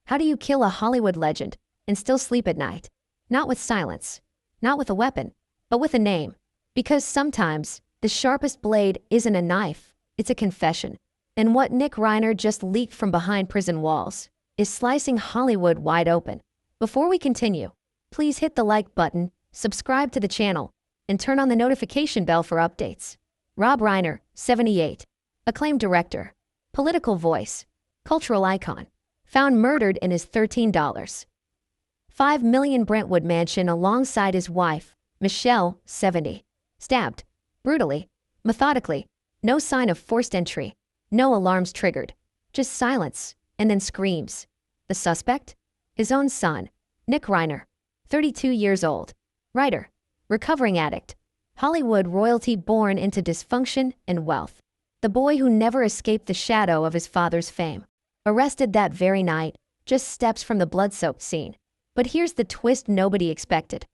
How do you kill a Hollywood legend and still sleep at night? Not with silence, not with a weapon, but with a name. Because sometimes the sharpest blade isn't a knife, it's a confession. And what Nick Reiner just leaked from behind prison walls is slicing Hollywood wide open. Before we continue, please hit the like button, subscribe to the channel, and turn on the notification bell for updates. Rob Reiner, 78, acclaimed director, political voice, cultural icon, found murdered in his $13.5 million Brentwood mansion alongside his wife, Michelle, 70, stabbed, brutally, methodically, no sign of forced entry, no alarms triggered, just silence, and then screams. The suspect? His own son, Nick Reiner, 32 years old, writer, recovering addict, Hollywood royalty born into dysfunction and wealth. The boy who never escaped the shadow of his father's fame. Arrested that very night, just steps from the blood-soaked scene. But here's the twist nobody expected.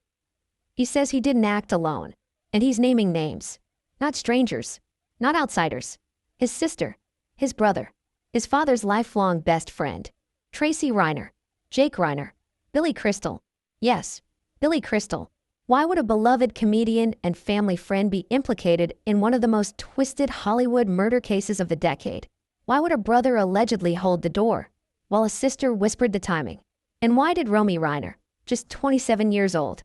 He says he didn't act alone, and he's naming names. Not strangers, not outsiders. His sister, his brother, his father's lifelong best friend, Tracy Reiner, Jake Reiner, Billy Crystal. Yes, Billy Crystal. Why would a beloved comedian and family friend be implicated in one of the most twisted Hollywood murder cases of the decade? Why would a brother allegedly hold the door, while a sister whispered the timing? And why did Romy Reiner, just 27 years old,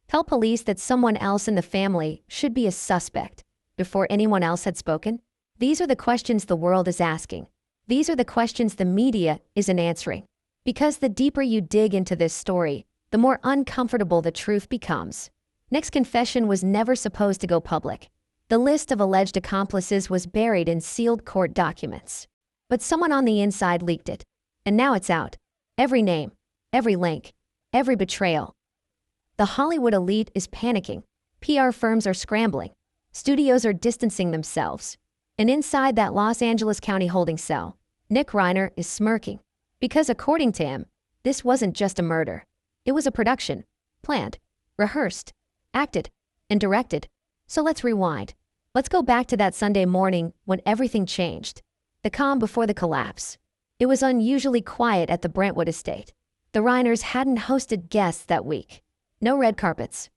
tell police that someone else in the family should be a suspect before anyone else had spoken? These are the questions the world is asking. These are the questions the media isn't answering. Because the deeper you dig into this story, the more uncomfortable the truth becomes. Nick's confession was never supposed to go public. The list of alleged accomplices was buried in sealed court documents. But someone on the inside leaked it. And now it's out. Every name, every link, every betrayal. The Hollywood elite is panicking. PR firms are scrambling. Studios are distancing themselves. And inside that Los Angeles County holding cell, Nick Reiner is smirking. Because according to him, this wasn't just a murder. It was a production, planned, rehearsed, acted, and directed. So let's rewind. Let's go back to that Sunday morning when everything changed. The calm before the collapse. It was unusually quiet at the Brentwood estate. The Reiners hadn't hosted guests that week. No red carpets.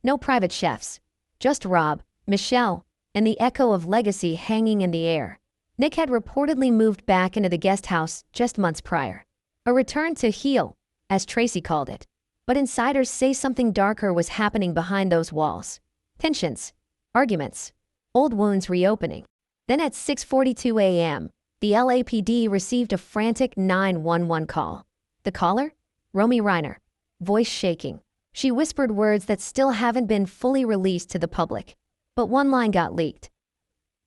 No private chefs. Just Rob, Michelle, and the echo of legacy hanging in the air. Nick had reportedly moved back into the guest house just months prior. A return to heel, as Tracy called it. But insiders say something darker was happening behind those walls. Tensions, arguments, old wounds reopening. Then at 6:42 a.m., the LAPD received a frantic 911 call. The caller? Romy Reiner, voice shaking. She whispered words that still haven't been fully released to the public. But one line got leaked.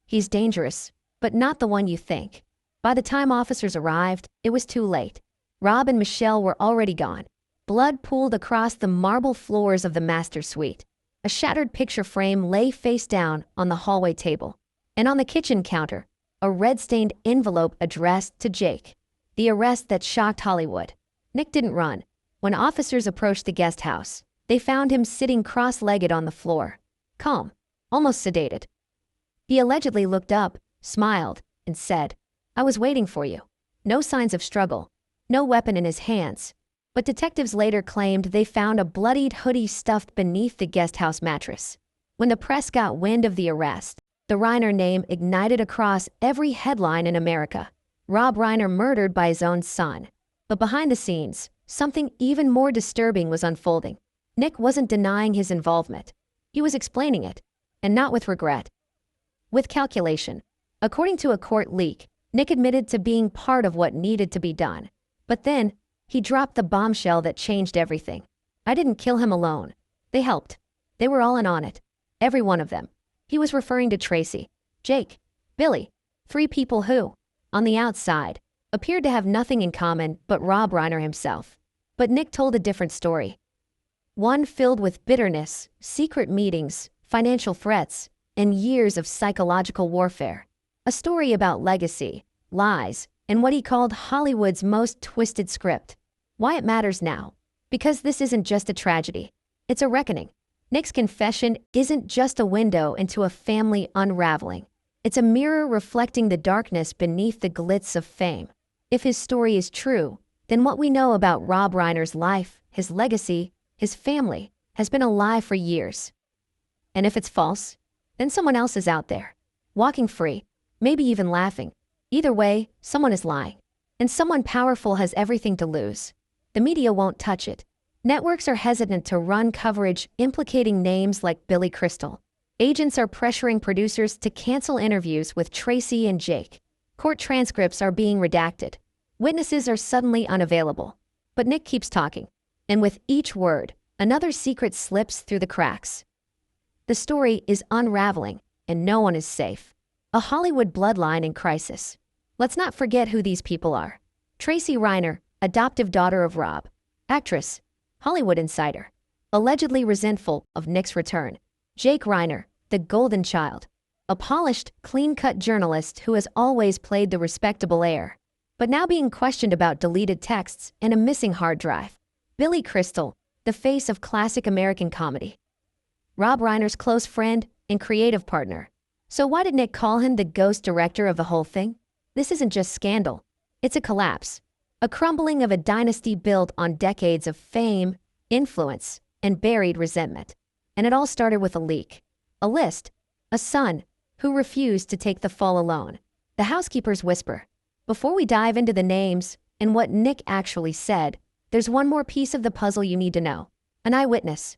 He's dangerous, but not the one you think. By the time officers arrived, it was too late. Rob and Michelle were already gone. Blood pooled across the marble floors of the master suite. A shattered picture frame lay face down on the hallway table. And on the kitchen counter, a red-stained envelope addressed to Jake. The arrest that shocked Hollywood. Nick didn't run. When officers approached the guest house, they found him sitting cross-legged on the floor. Calm, almost sedated. He allegedly looked up, smiled, and said, "I was waiting for you." No signs of struggle. No weapon in his hands. But detectives later claimed they found a bloodied hoodie stuffed beneath the guest house mattress. When the press got wind of the arrest, the Reiner name ignited across every headline in America. Rob Reiner murdered by his own son. But behind the scenes, something even more disturbing was unfolding. Nick wasn't denying his involvement. He was explaining it, and not with regret. With calculation. According to a court leak, Nick admitted to being part of what needed to be done. But then, he dropped the bombshell that changed everything. "I didn't kill him alone. They helped. They were all in on it. Every one of them." He was referring to Tracy, Jake, Billy, three people who, on the outside, appeared to have nothing in common but Rob Reiner himself. But Nick told a different story. One filled with bitterness, secret meetings, financial threats, and years of psychological warfare. A story about legacy, lies, and what he called Hollywood's most twisted script. Why it matters now? Because this isn't just a tragedy. It's a reckoning. Nick's confession isn't just a window into a family unraveling. It's a mirror reflecting the darkness beneath the glitz of fame. If his story is true, then what we know about Rob Reiner's life, his legacy, his family, has been a lie for years. And if it's false, then someone else is out there, walking free, maybe even laughing. Either way, someone is lying. And someone powerful has everything to lose. The media won't touch it. Networks are hesitant to run coverage implicating names like Billy Crystal. Agents are pressuring producers to cancel interviews with Tracy and Jake. Court transcripts are being redacted. Witnesses are suddenly unavailable. But Nick keeps talking. And with each word, another secret slips through the cracks. The story is unraveling, and no one is safe. A Hollywood bloodline in crisis. Let's not forget who these people are. Tracy Reiner, adoptive daughter of Rob. Actress, Hollywood insider. Allegedly resentful of Nick's return. Jake Reiner, the golden child. A polished, clean-cut journalist who has always played the respectable heir, but now being questioned about deleted texts and a missing hard drive. Billy Crystal, the face of classic American comedy. Rob Reiner's close friend and creative partner. So why did Nick call him the ghost director of the whole thing? This isn't just scandal. It's a collapse. A crumbling of a dynasty built on decades of fame, influence, and buried resentment. And it all started with a leak. A list. A son who refused to take the fall alone. The housekeeper's whisper. Before we dive into the names and what Nick actually said, there's one more piece of the puzzle you need to know. An eyewitness.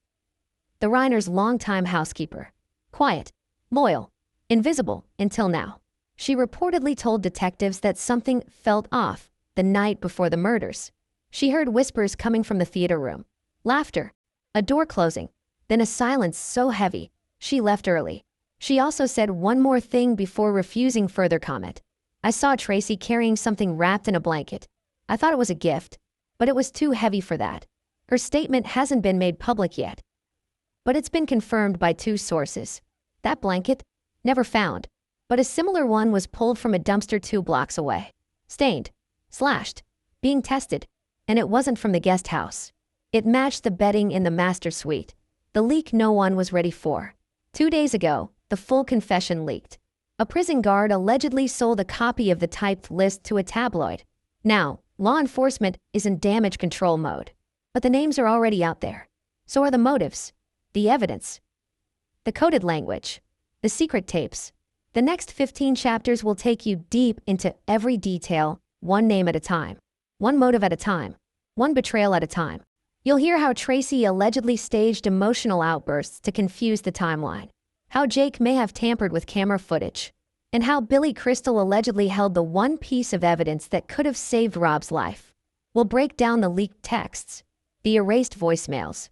The Reiner's longtime housekeeper. Quiet, loyal, invisible until now. She reportedly told detectives that something felt off the night before the murders. She heard whispers coming from the theater room. Laughter. A door closing. Then a silence so heavy, she left early. She also said one more thing before refusing further comment. I saw Tracy carrying something wrapped in a blanket. I thought it was a gift, but it was too heavy for that. Her statement hasn't been made public yet. But it's been confirmed by two sources. That blanket, never found, but a similar one was pulled from a dumpster 2 blocks away. Stained, slashed, being tested, and it wasn't from the guest house. It matched the bedding in the master suite. The leak no one was ready for. 2 days ago, the full confession leaked. A prison guard allegedly sold a copy of the typed list to a tabloid. Now, law enforcement is in damage control mode. But the names are already out there. So are the motives, the evidence, the coded language, the secret tapes. The next 15 chapters will take you deep into every detail, one name at a time, one motive at a time, one betrayal at a time. You'll hear how Tracy allegedly staged emotional outbursts to confuse the timeline, how Jake may have tampered with camera footage, and how Billy Crystal allegedly held the one piece of evidence that could have saved Rob's life. We'll break down the leaked texts, the erased voicemails,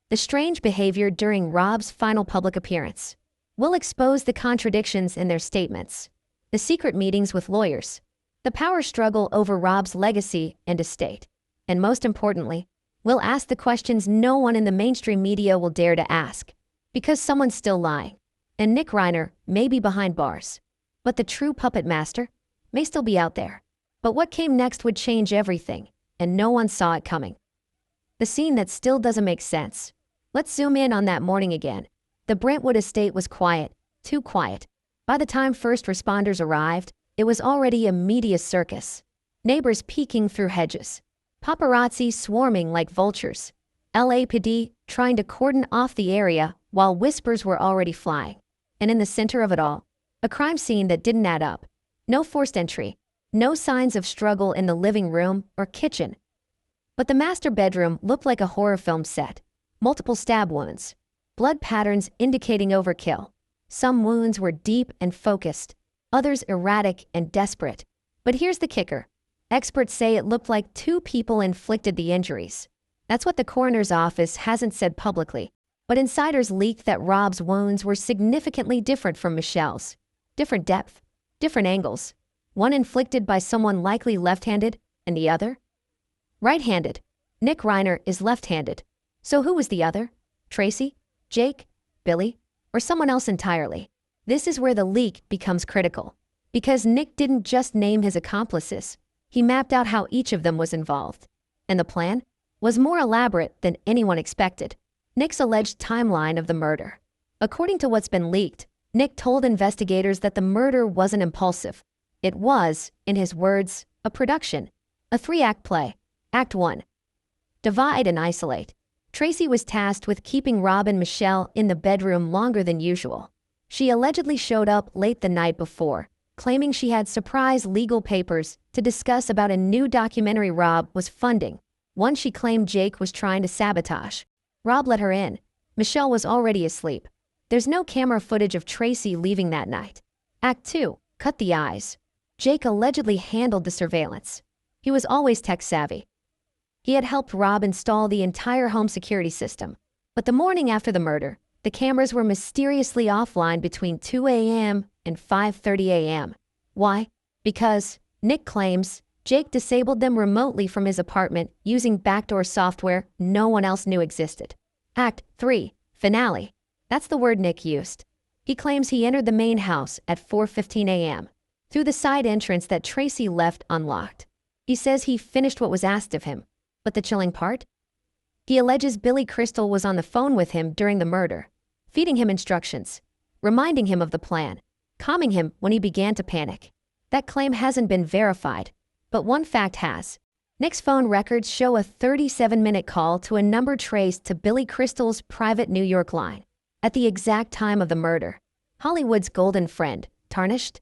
the strange behavior during Rob's final public appearance. We'll expose the contradictions in their statements, the secret meetings with lawyers, the power struggle over Rob's legacy and estate, and most importantly, we'll ask the questions no one in the mainstream media will dare to ask, because someone's still lying, and Nick Reiner may be behind bars, but the true puppet master may still be out there. But what came next would change everything, and no one saw it coming. The scene that still doesn't make sense. Let's zoom in on that morning again. The Brentwood estate was quiet, too quiet. By the time first responders arrived, it was already a media circus. Neighbors peeking through hedges, paparazzi swarming like vultures, LAPD trying to cordon off the area while whispers were already flying. And in the center of it all, a crime scene that didn't add up. No forced entry, no signs of struggle in the living room or kitchen. But the master bedroom looked like a horror film set. Multiple stab wounds, blood patterns indicating overkill. Some wounds were deep and focused, others erratic and desperate. But here's the kicker. Experts say it looked like 2 people inflicted the injuries. That's what the coroner's office hasn't said publicly. But insiders leaked that Rob's wounds were significantly different from Michelle's. Different depth, different angles. One inflicted by someone likely left-handed, and the other right-handed. Nick Reiner is left-handed. So who was the other? Tracy? Jake? Billy? Or someone else entirely? This is where the leak becomes critical. Because Nick didn't just name his accomplices. He mapped out how each of them was involved. And the plan was more elaborate than anyone expected. Nick's alleged timeline of the murder. According to what's been leaked, Nick told investigators that the murder wasn't impulsive. It was, in his words, a production, a 3-act play. Act 1. Divide and isolate. Tracy was tasked with keeping Rob and Michelle in the bedroom longer than usual. She allegedly showed up late the night before, claiming she had surprise legal papers to discuss about a new documentary Rob was funding, one she claimed Jake was trying to sabotage. Rob let her in. Michelle was already asleep. There's no camera footage of Tracy leaving that night. Act 2. Cut the eyes. Jake allegedly handled the surveillance. He was always tech-savvy. He had helped Rob install the entire home security system. But the morning after the murder, the cameras were mysteriously offline between 2 a.m. and 5:30 a.m. Why? Because, Nick claims, Jake disabled them remotely from his apartment using backdoor software no one else knew existed. Act 3. Finale. That's the word Nick used. He claims he entered the main house at 4:15 a.m. through the side entrance that Tracy left unlocked. He says he finished what was asked of him. But the chilling part? He alleges Billy Crystal was on the phone with him during the murder, feeding him instructions, reminding him of the plan, calming him when he began to panic. That claim hasn't been verified, but one fact has. Nick's phone records show a 37-minute call to a number traced to Billy Crystal's private New York line at the exact time of the murder. Hollywood's golden friend, tarnished?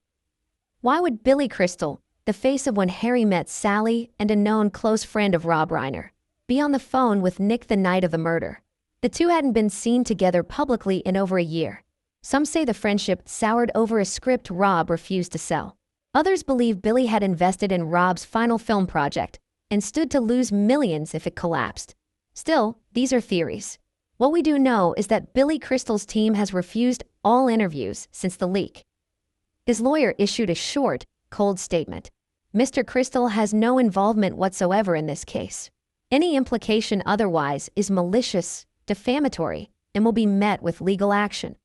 Why would Billy Crystal, the face of When Harry Met Sally and a known close friend of Rob Reiner, be on the phone with Nick the night of the murder? The two hadn't been seen together publicly in over a year. Some say the friendship soured over a script Rob refused to sell. Others believe Billy had invested in Rob's final film project and stood to lose millions if it collapsed. Still, these are theories. What we do know is that Billy Crystal's team has refused all interviews since the leak. His lawyer issued a short, cold statement. Mr. Crystal has no involvement whatsoever in this case. Any implication otherwise is malicious, defamatory, and will be met with legal action.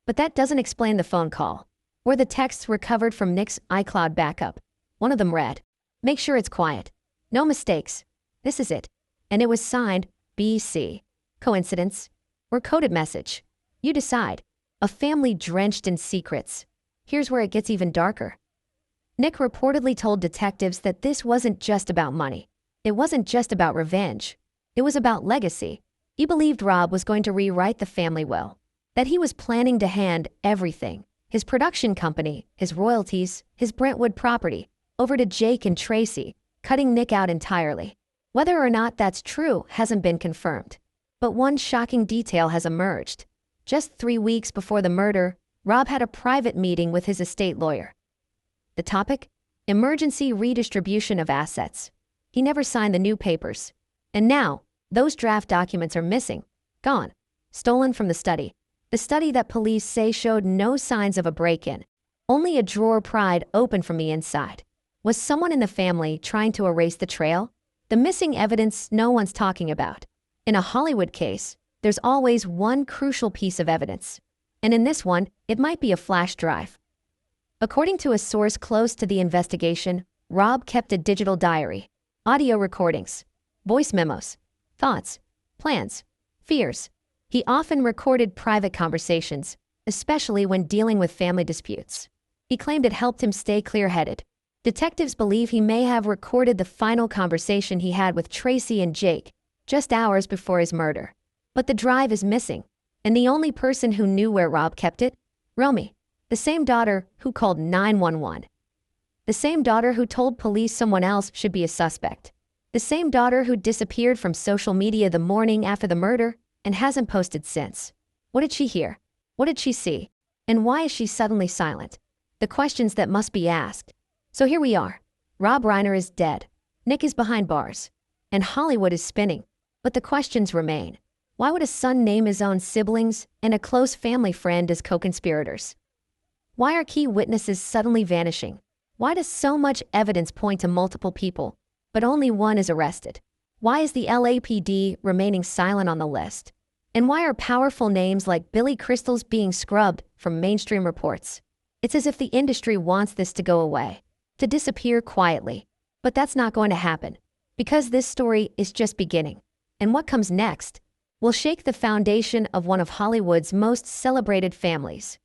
But that doesn't explain the phone call, or the texts recovered from Nick's iCloud backup. One of them read, "Make sure it's quiet. No mistakes. This is it." And it was signed, BC. Coincidence? Or coded message? You decide. A family drenched in secrets. Here's where it gets even darker. Nick reportedly told detectives that this wasn't just about money. It wasn't just about revenge. It was about legacy. He believed Rob was going to rewrite the family will, that he was planning to hand everything, his production company, his royalties, his Brentwood property, over to Jake and Tracy, cutting Nick out entirely. Whether or not that's true hasn't been confirmed. But one shocking detail has emerged. Just 3 weeks before the murder, Rob had a private meeting with his estate lawyer. The topic? Emergency redistribution of assets. He never signed the new papers. And now, those draft documents are missing, gone, stolen from the study. The study that police say showed no signs of a break-in. Only a drawer pried open from the inside. Was someone in the family trying to erase the trail? The missing evidence no one's talking about. In a Hollywood case, there's always one crucial piece of evidence. And in this one, it might be a flash drive. According to a source close to the investigation, Rob kept a digital diary, audio recordings, voice memos, thoughts, plans, fears. He often recorded private conversations, especially when dealing with family disputes. He claimed it helped him stay clear-headed. Detectives believe he may have recorded the final conversation he had with Tracy and Jake, just hours before his murder. But the drive is missing, and the only person who knew where Rob kept it? Romy, the same daughter who called 911. The same daughter who told police someone else should be a suspect. The same daughter who disappeared from social media the morning after the murder and hasn't posted since. What did she hear? What did she see? And why is she suddenly silent? The questions that must be asked. So here we are. Rob Reiner is dead. Nick is behind bars. And Hollywood is spinning. But the questions remain. Why would a son name his own siblings and a close family friend as co-conspirators? Why are key witnesses suddenly vanishing? Why does so much evidence point to multiple people, but only one is arrested? Why is the LAPD remaining silent on the list? And why are powerful names like Billy Crystal's being scrubbed from mainstream reports? It's as if the industry wants this to go away, to disappear quietly. But that's not going to happen, because this story is just beginning. And what comes next will shake the foundation of one of Hollywood's most celebrated families.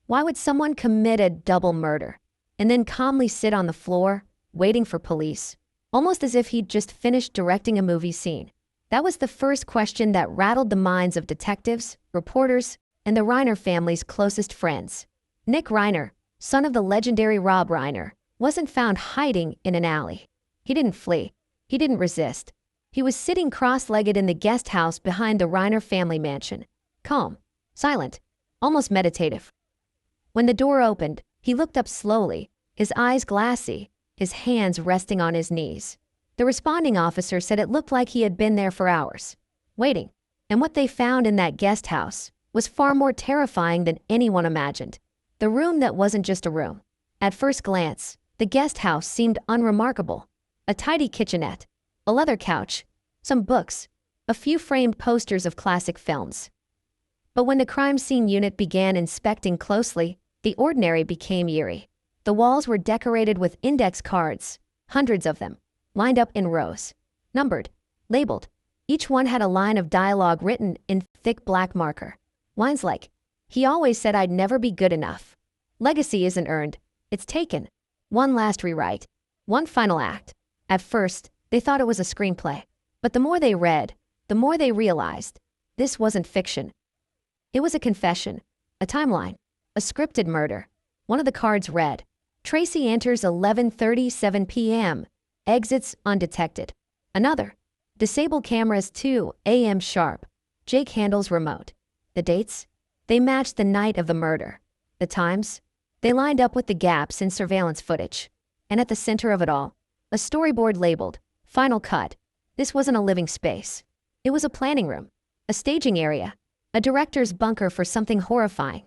Why would someone commit a double murder and then calmly sit on the floor, waiting for police? almost as if he'd just finished directing a movie scene. That was the first question that rattled the minds of detectives, reporters, and the Reiner family's closest friends. Nick Reiner, son of the legendary Rob Reiner, wasn't found hiding in an alley. He didn't flee. He didn't resist. He was sitting cross-legged in the guest house behind the Reiner family mansion, calm, silent, almost meditative. When the door opened, he looked up slowly, his eyes glassy, his hands resting on his knees. The responding officer said it looked like he had been there for hours, waiting, and what they found in that guest house was far more terrifying than anyone imagined. The room that wasn't just a room. At first glance, the guest house seemed unremarkable. A tidy kitchenette, a leather couch, some books, a few framed posters of classic films. But when the crime scene unit began inspecting closely, the ordinary became eerie. The walls were decorated with index cards, hundreds of them, lined up in rows, numbered, labeled. Each one had a line of dialogue written in thick black marker. Lines like, "He always said I'd never be good enough. Legacy isn't earned, it's taken. One last rewrite. One final act." At first, they thought it was a screenplay. But the more they read, the more they realized this wasn't fiction. It was a confession, a timeline, a scripted murder. One of the cards read, "Tracy enters 11:37 p.m., exits undetected." Another, "Disable cameras 2 a.m. sharp, Jake handles remote." The dates? They matched the night of the murder. The times? They lined up with the gaps in surveillance footage. And at the center of it all, a storyboard labeled, "Final Cut." This wasn't a living space. It was a planning room, a staging area, a director's bunker for something horrifying.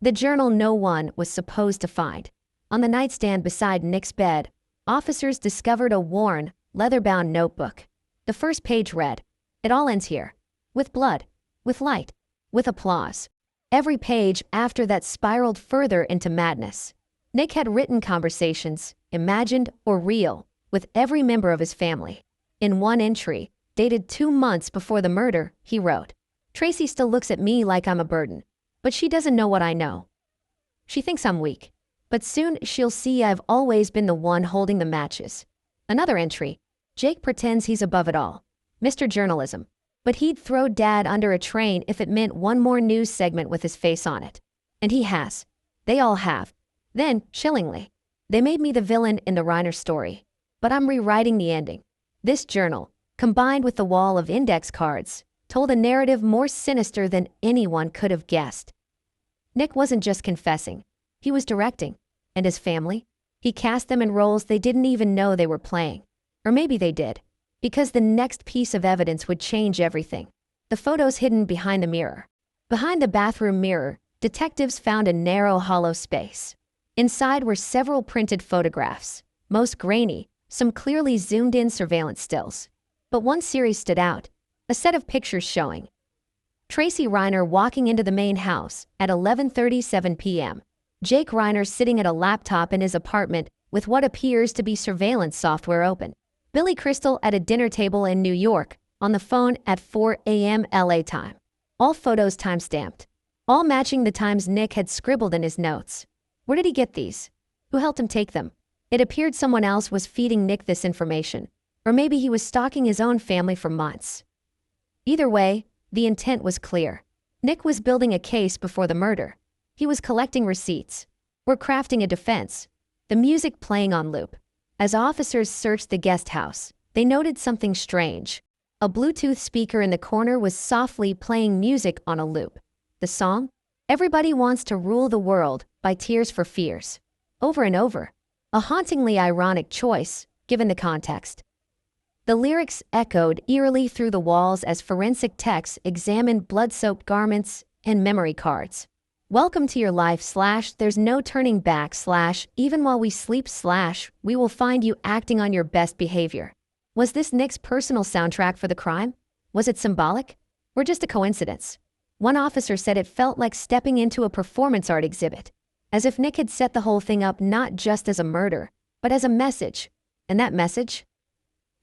The journal no one was supposed to find. On the nightstand beside Nick's bed, officers discovered a worn, leather-bound notebook. The first page read, "It all ends here. With blood, with light, with applause." Every page after that spiraled further into madness. Nick had written conversations, imagined or real, with every member of his family. In one entry, dated 2 months before the murder, he wrote, "Tracy still looks at me like I'm a burden, but she doesn't know what I know. She thinks I'm weak, but soon she'll see I've always been the one holding the matches." Another entry, "Jake pretends he's above it all. Mr. Journalism. But he'd throw Dad under a train if it meant one more news segment with his face on it. And he has. They all have." Then, chillingly, "They made me the villain in the Reiner story, but I'm rewriting the ending." This journal, combined with the wall of index cards, told a narrative more sinister than anyone could have guessed. Nick wasn't just confessing, he was directing. And his family? He cast them in roles they didn't even know they were playing. Or maybe they did, because the next piece of evidence would change everything. The photos hidden behind the mirror. Behind the bathroom mirror, detectives found a narrow hollow space. Inside were several printed photographs, most grainy, some clearly zoomed-in surveillance stills. But one series stood out, a set of pictures showing Tracy Reiner walking into the main house at 11:37 p.m., Jake Reiner sitting at a laptop in his apartment with what appears to be surveillance software open, Billy Crystal at a dinner table in New York, on the phone at 4 a.m. LA time. All photos time-stamped, all matching the times Nick had scribbled in his notes. Where did he get these? Who helped him take them? It appeared someone else was feeding Nick this information, or maybe he was stalking his own family for months. Either way, the intent was clear. Nick was building a case before the murder. He was collecting receipts, or crafting a defense, the music playing on loop. As officers searched the guest house, they noted something strange. A Bluetooth speaker in the corner was softly playing music on a loop. The song? "Everybody Wants to Rule the World" by Tears for Fears. Over and over. A hauntingly ironic choice, given the context. The lyrics echoed eerily through the walls as forensic techs examined blood-soaked garments and memory cards. "Welcome to your life / there's no turning back / even while we sleep / we will find you acting on your best behavior." Was this Nick's personal soundtrack for the crime? Was it symbolic? Or just a coincidence? One officer said it felt like stepping into a performance art exhibit, as if Nick had set the whole thing up not just as a murder, but as a message. And that message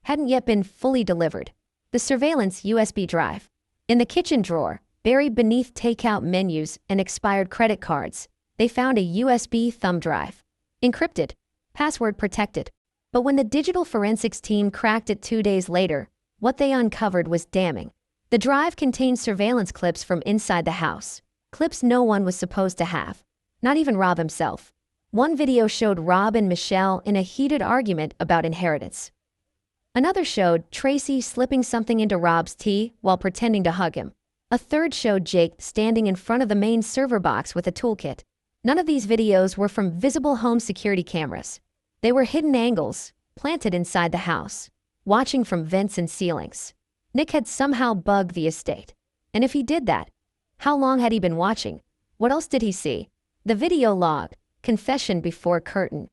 hadn't yet been fully delivered. The surveillance USB drive. In the kitchen drawer, buried beneath takeout menus and expired credit cards, they found a USB thumb drive. Encrypted, password protected. But when the digital forensics team cracked it 2 days later, what they uncovered was damning. The drive contained surveillance clips from inside the house, clips no one was supposed to have, not even Rob himself. One video showed Rob and Michelle in a heated argument about inheritance. Another showed Tracy slipping something into Rob's tea while pretending to hug him. A third showed Jake standing in front of the main server box with a toolkit. None of these videos were from visible home security cameras. They were hidden angles, planted inside the house, watching from vents and ceilings. Nick had somehow bugged the estate. And if he did that, how long had he been watching? What else did he see? The video log, confession before curtain.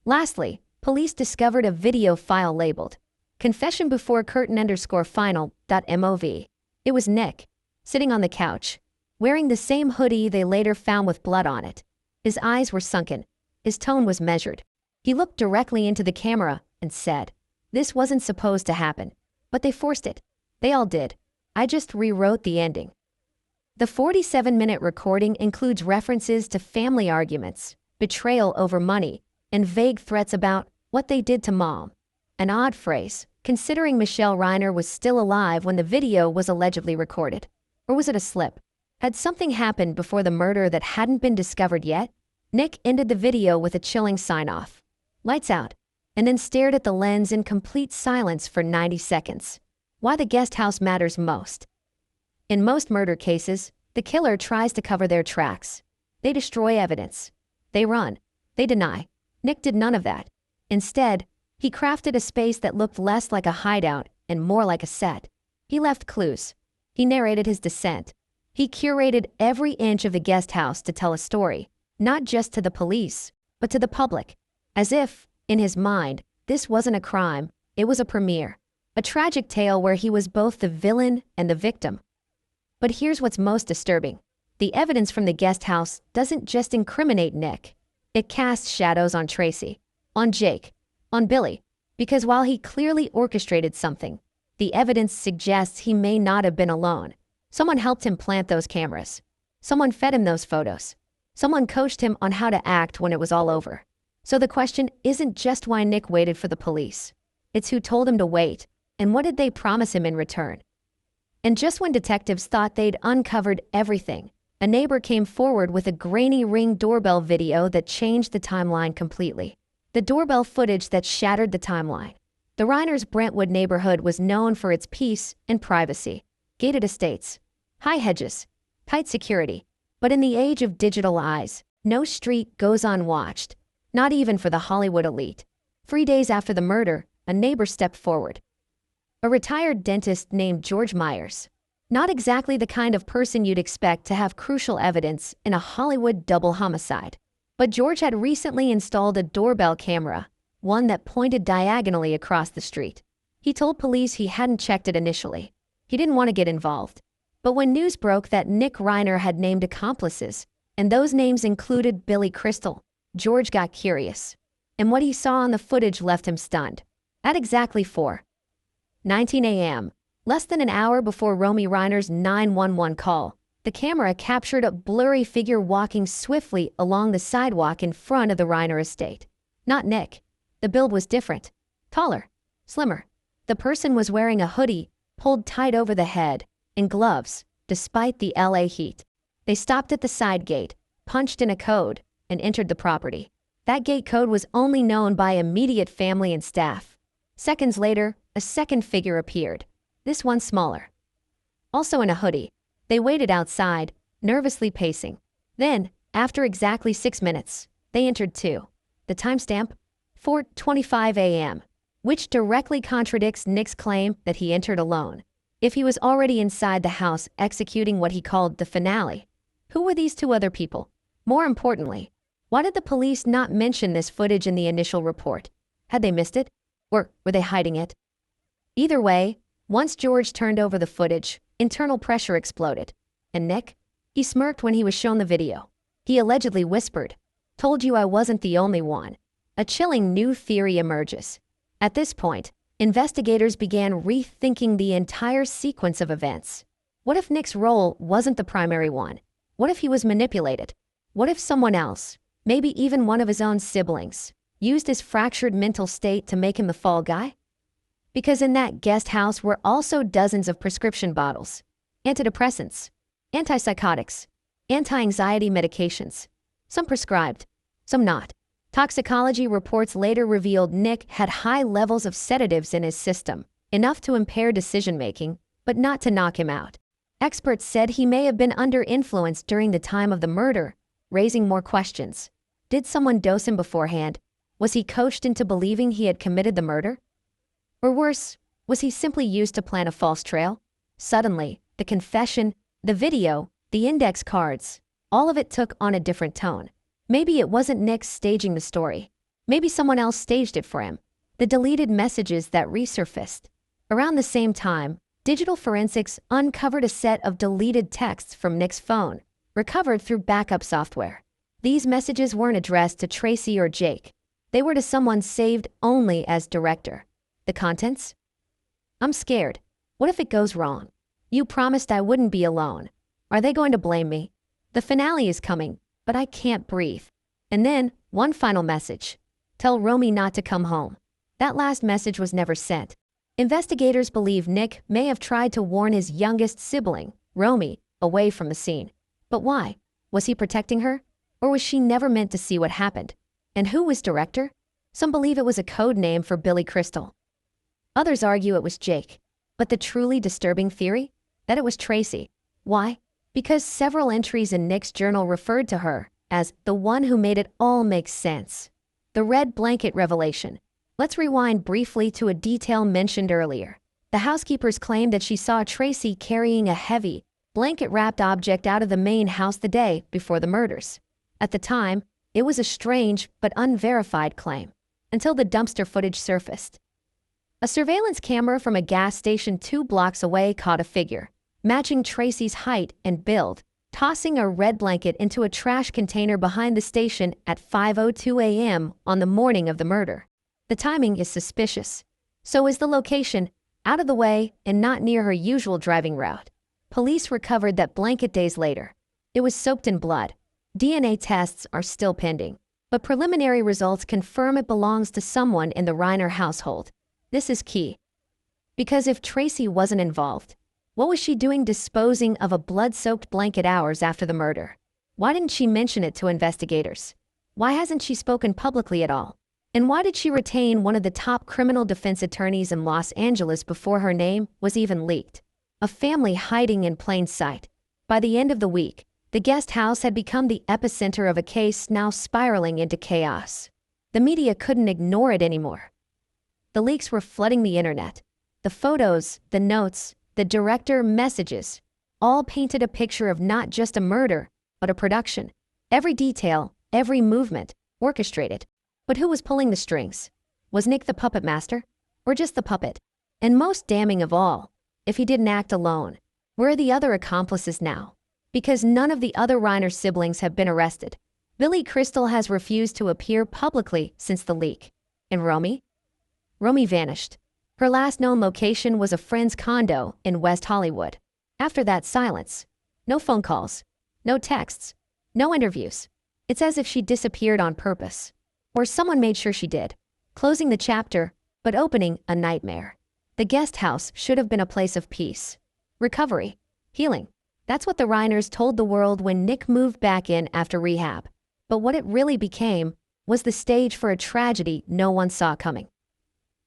Lastly, police discovered a video file labeled confession before curtain_final.mov. It was Nick, sitting on the couch, wearing the same hoodie they later found with blood on it. His eyes were sunken. His tone was measured. He looked directly into the camera and said, "This wasn't supposed to happen, but they forced it. They all did. I just rewrote the ending." The 47-minute recording includes references to family arguments, betrayal over money, and vague threats about what they did to Mom. An odd phrase, considering Michelle Reiner was still alive when the video was allegedly recorded. Or was it a slip? Had something happened before the murder that hadn't been discovered yet? Nick ended the video with a chilling sign-off. Lights out, and then stared at the lens in complete silence for 90 seconds. Why the guest house matters most. In most murder cases, the killer tries to cover their tracks. They destroy evidence. They run. They deny. Nick did none of that. Instead, he crafted a space that looked less like a hideout and more like a set. He left clues. He narrated his descent. He curated every inch of the guest house to tell a story, not just to the police, but to the public. As if, in his mind, this wasn't a crime, it was a premiere. A tragic tale where he was both the villain and the victim. But here's what's most disturbing. The evidence from the guest house doesn't just incriminate Nick. It casts shadows on Tracy, on Jake, on Billy, because while he clearly orchestrated something, the evidence suggests he may not have been alone. Someone helped him plant those cameras. Someone fed him those photos. Someone coached him on how to act when it was all over. So the question isn't just why Nick waited for the police. It's who told him to wait, and what did they promise him in return. And just when detectives thought they'd uncovered everything, a neighbor came forward with a grainy Ring doorbell video that changed the timeline completely. The doorbell footage that shattered the timeline. The Reiners' Brentwood neighborhood was known for its peace and privacy. Gated estates, high hedges, tight security. But in the age of digital eyes, no street goes unwatched, not even for the Hollywood elite. 3 days after the murder, a neighbor stepped forward. A retired dentist named George Myers. Not exactly the kind of person you'd expect to have crucial evidence in a Hollywood double homicide. But George had recently installed a doorbell camera, one that pointed diagonally across the street. He told police he hadn't checked it initially. He didn't want to get involved. But when news broke that Nick Reiner had named accomplices, and those names included Billy Crystal, George got curious. And what he saw on the footage left him stunned. At exactly 4:19 a.m., less than an hour before Romy Reiner's 911 call, the camera captured a blurry figure walking swiftly along the sidewalk in front of the Reiner estate. Not Nick. The build was different. Taller. Slimmer. The person was wearing a hoodie, pulled tight over the head, and gloves, despite the LA heat. They stopped at the side gate, punched in a code, and entered the property. That gate code was only known by immediate family and staff. Seconds later, a second figure appeared, this one smaller. Also in a hoodie. They waited outside, nervously pacing. Then, after exactly 6 minutes, they entered too. The timestamp? 4:25 a.m., which directly contradicts Nick's claim that he entered alone. If he was already inside the house executing what he called the finale, who were these two other people? More importantly, why did the police not mention this footage in the initial report? Had they missed it? Or were they hiding it? Either way, once George turned over the footage, internal pressure exploded. And Nick? He smirked when he was shown the video. He allegedly whispered, "Told you I wasn't the only one." A chilling new theory emerges. At this point, investigators began rethinking the entire sequence of events. What if Nick's role wasn't the primary one? What if he was manipulated? What if someone else, maybe even one of his own siblings, used his fractured mental state to make him the fall guy? Because in that guest house were also dozens of prescription bottles, antidepressants, antipsychotics, anti-anxiety medications, some prescribed, some not. Toxicology reports later revealed Nick had high levels of sedatives in his system, enough to impair decision-making, but not to knock him out. Experts said he may have been under influence during the time of the murder, raising more questions. Did someone dose him beforehand? Was he coached into believing he had committed the murder? Or worse, was he simply used to plant a false trail? Suddenly, the confession, the video, the index cards, all of it took on a different tone. Maybe it wasn't Nick staging the story. Maybe someone else staged it for him. The deleted messages that resurfaced. Around the same time, digital forensics uncovered a set of deleted texts from Nick's phone, recovered through backup software. These messages weren't addressed to Tracy or Jake. They were to someone saved only as director. The contents? I'm scared. What if it goes wrong? You promised I wouldn't be alone. Are they going to blame me? The finale is coming, but I can't breathe. And then, one final message. Tell Romy not to come home. That last message was never sent. Investigators believe Nick may have tried to warn his youngest sibling, Romy, away from the scene. But why? Was he protecting her? Or was she never meant to see what happened? And who was director? Some believe it was a code name for Billy Crystal. Others argue it was Jake. But the truly disturbing theory? That it was Tracy. Why? Because several entries in Nick's journal referred to her as the one who made it all make sense. The red blanket revelation. Let's rewind briefly to a detail mentioned earlier. The housekeepers claimed that she saw Tracy carrying a heavy, blanket-wrapped object out of the main house the day before the murders. At the time, it was a strange but unverified claim, until the dumpster footage surfaced. A surveillance camera from a gas station 2 blocks away caught a figure, matching Tracy's height and build, tossing a red blanket into a trash container behind the station at 5:02 a.m. on the morning of the murder. The timing is suspicious. So is the location, out of the way and not near her usual driving route. Police recovered that blanket days later. It was soaked in blood. DNA tests are still pending, but preliminary results confirm it belongs to someone in the Reiner household. This is key. Because if Tracy wasn't involved, what was she doing disposing of a blood-soaked blanket hours after the murder? Why didn't she mention it to investigators? Why hasn't she spoken publicly at all? And why did she retain one of the top criminal defense attorneys in Los Angeles before her name was even leaked? A family hiding in plain sight. By the end of the week, the guest house had become the epicenter of a case now spiraling into chaos. The media couldn't ignore it anymore. The leaks were flooding the internet. The photos, the notes, the director messages, all painted a picture of not just a murder, but a production. Every detail, every movement, orchestrated. But who was pulling the strings? Was Nick the puppet master? Or just the puppet? And most damning of all, if he didn't act alone, where are the other accomplices now? Because none of the other Reiner siblings have been arrested. Billy Crystal has refused to appear publicly since the leak. And Romy? Romy vanished. Her last known location was a friend's condo in West Hollywood. After that silence. No phone calls. No texts. No interviews. It's as if she disappeared on purpose. Or someone made sure she did, closing the chapter, but opening a nightmare. The guest house should have been a place of peace, recovery, healing. That's what the Reiners told the world when Nick moved back in after rehab. But what it really became was the stage for a tragedy no one saw coming.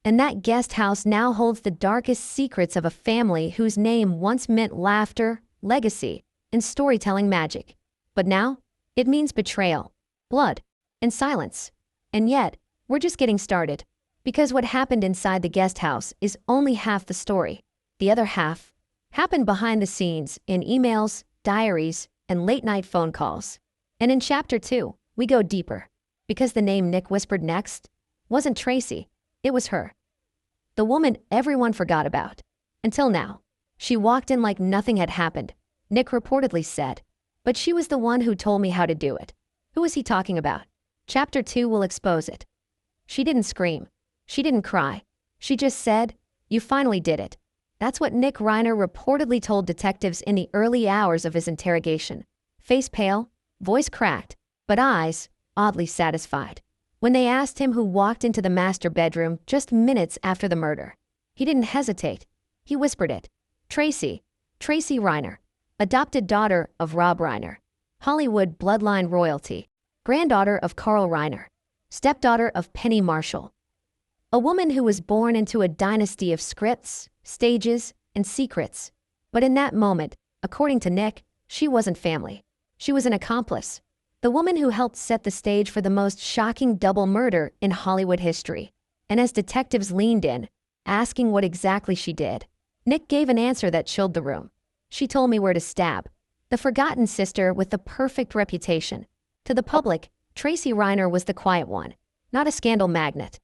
And that guest house now holds the darkest secrets of a family whose name once meant laughter, legacy, and storytelling magic. But now, it means betrayal, blood, and silence. And yet, we're just getting started. Because what happened inside the guest house is only half the story. The other half happened behind the scenes in emails, diaries, and late-night phone calls. And in Chapter 2, we go deeper. Because the name Nick whispered next wasn't Tracy, it was her. The woman everyone forgot about. Until now. She walked in like nothing had happened, Nick reportedly said. But she was the one who told me how to do it. Who was he talking about? Chapter 2 will expose it. She didn't scream. She didn't cry. She just said, "You finally did it." That's what Nick Reiner reportedly told detectives in the early hours of his interrogation. Face pale, voice cracked, but eyes oddly satisfied. When they asked him who walked into the master bedroom just minutes after the murder, he didn't hesitate. He whispered it. Tracy Reiner, adopted daughter of Rob Reiner, Hollywood bloodline royalty, granddaughter of Carl Reiner, stepdaughter of Penny Marshall. A woman who was born into a dynasty of scripts, stages, and secrets. But in that moment, according to Nick, she wasn't family. She was an accomplice. The woman who helped set the stage for the most shocking double murder in Hollywood history. And as detectives leaned in, asking what exactly she did, Nick gave an answer that chilled the room. She told me where to stab. The forgotten sister with the perfect reputation. To the public, Tracy Reiner was the quiet one, not a scandal magnet,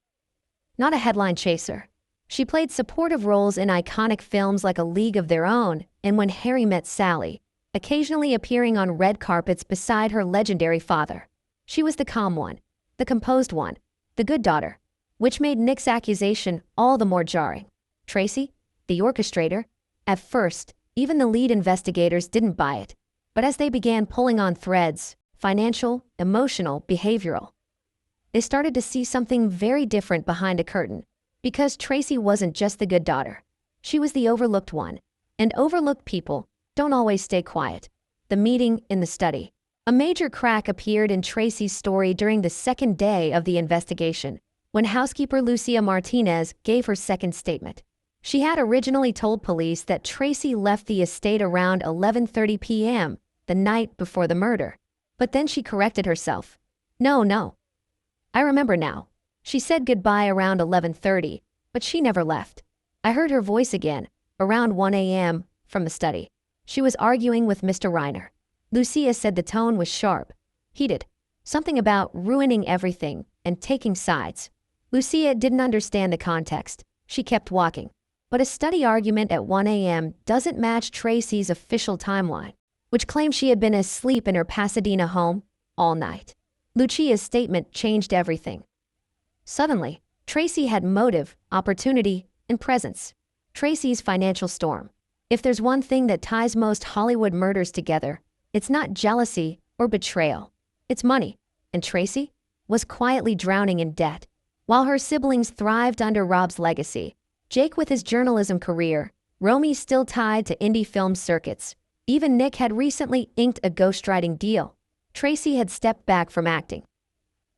not a headline chaser. She played supportive roles in iconic films like A League of Their Own and When Harry Met Sally, occasionally appearing on red carpets beside her legendary father. She was the calm one, the composed one, the good daughter, which made Nick's accusation all the more jarring. Tracy, the orchestrator? At first, even the lead investigators didn't buy it. But as they began pulling on threads, financial, emotional, behavioral, they started to see something very different behind a curtain. Because Tracy wasn't just the good daughter. She was the overlooked one. And overlooked people don't always stay quiet. The meeting in the study. A major crack appeared in Tracy's story during the second day of the investigation, when housekeeper Lucia Martinez gave her second statement. She had originally told police that Tracy left the estate around 11:30 p.m., the night before the murder. But then she corrected herself. No. I remember now. She said goodbye around 11:30, but she never left. I heard her voice again, around 1 a.m., from the study. She was arguing with Mr. Reiner. Lucia said the tone was sharp, heated, something about ruining everything and taking sides. Lucia didn't understand the context. She kept walking. But a study argument at 1 a.m. doesn't match Tracy's official timeline, which claims she had been asleep in her Pasadena home all night. Lucia's statement changed everything. Suddenly, Tracy had motive, opportunity, and presence. Tracy's financial storm. If there's one thing that ties most Hollywood murders together, it's not jealousy or betrayal. It's money. And Tracy was quietly drowning in debt. While her siblings thrived under Rob's legacy, Jake with his journalism career, Romy still tied to indie film circuits. Even Nick had recently inked a ghostwriting deal. Tracy had stepped back from acting.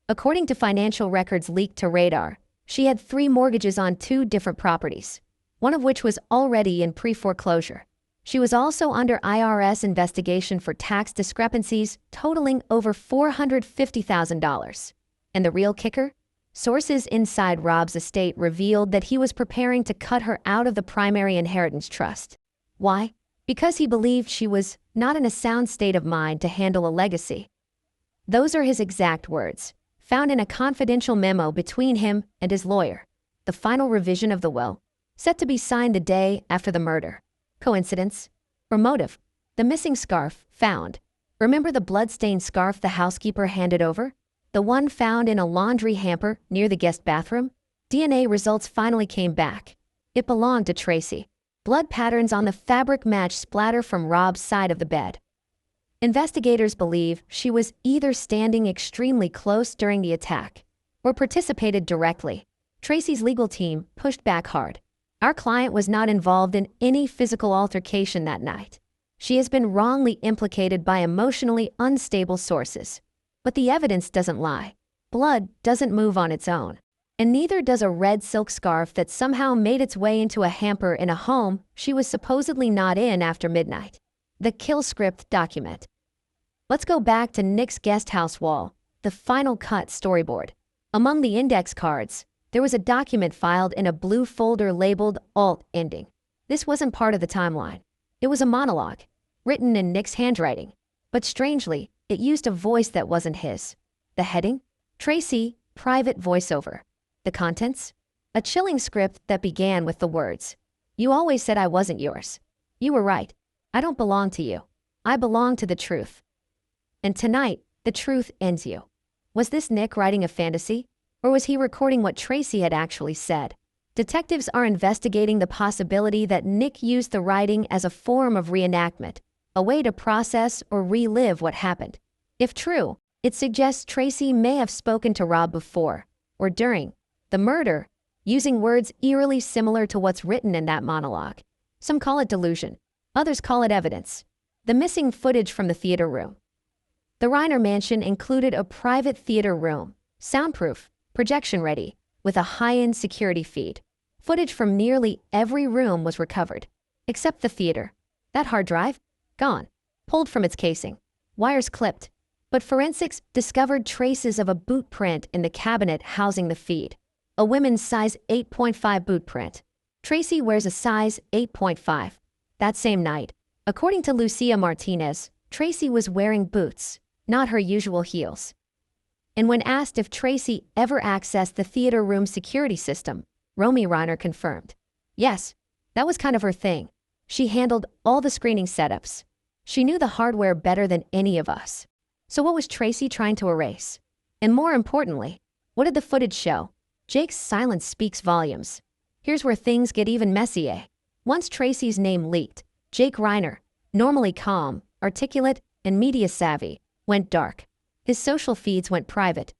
According to financial records leaked to Radar, she had 3 mortgages on 2 different properties, one of which was already in pre-foreclosure. She was also under IRS investigation for tax discrepancies totaling over $450,000. And the real kicker? Sources inside Rob's estate revealed that he was preparing to cut her out of the primary inheritance trust. Why? Because he believed she was not in a sound state of mind to handle a legacy. Those are his exact words, found in a confidential memo between him and his lawyer. The final revision of the will, set to be signed the day after the murder. Coincidence? Or motive? The missing scarf, found. Remember the blood-stained scarf the housekeeper handed over? The one found in a laundry hamper near the guest bathroom? DNA results finally came back. It belonged to Tracy. Blood patterns on the fabric match splatter from Rob's side of the bed. Investigators believe she was either standing extremely close during the attack or participated directly. Tracy's legal team pushed back hard. Our client was not involved in any physical altercation that night. She has been wrongly implicated by emotionally unstable sources. But the evidence doesn't lie. Blood doesn't move on its own. And neither does a red silk scarf that somehow made its way into a hamper in a home she was supposedly not in after midnight. The kill script document. Let's go back to Nick's guest house wall, the final cut storyboard. Among the index cards, there was a document filed in a blue folder labeled Alt Ending. This wasn't part of the timeline. It was a monologue, written in Nick's handwriting. But strangely, it used a voice that wasn't his. The heading? Tracy, private voiceover. The contents? A chilling script that began with the words, "You always said I wasn't yours. You were right. I don't belong to you. I belong to the truth. And tonight, the truth ends you." Was this Nick writing a fantasy? Or was he recording what Tracy had actually said? Detectives are investigating the possibility that Nick used the writing as a form of reenactment, a way to process or relive what happened. If true, It suggests Tracy may have spoken to Rob before, or during, the murder, using words eerily similar to what's written in that monologue. Some call it delusion, others call it evidence. The missing footage from the theater room. The Reiner mansion included a private theater room, soundproof, projection-ready, with a high-end security feed. Footage from nearly every room was recovered, except the theater. That hard drive? Gone. Pulled from its casing. Wires clipped. But forensics discovered traces of a boot print in the cabinet housing the feed. A women's size 8.5 boot print. Tracy wears a size 8.5. That same night, according to Lucia Martinez, Tracy was wearing boots, not her usual heels. And when asked if Tracy ever accessed the theater room security system, Rob Reiner confirmed. Yes, that was kind of her thing. She handled all the screening setups. She knew the hardware better than any of us. So what was Tracy trying to erase? And more importantly, what did the footage show? Jake's silence speaks volumes. Here's where things get even messier. Once Tracy's name leaked, Jake Reiner, normally calm, articulate, and media-savvy, went dark. His social feeds went private.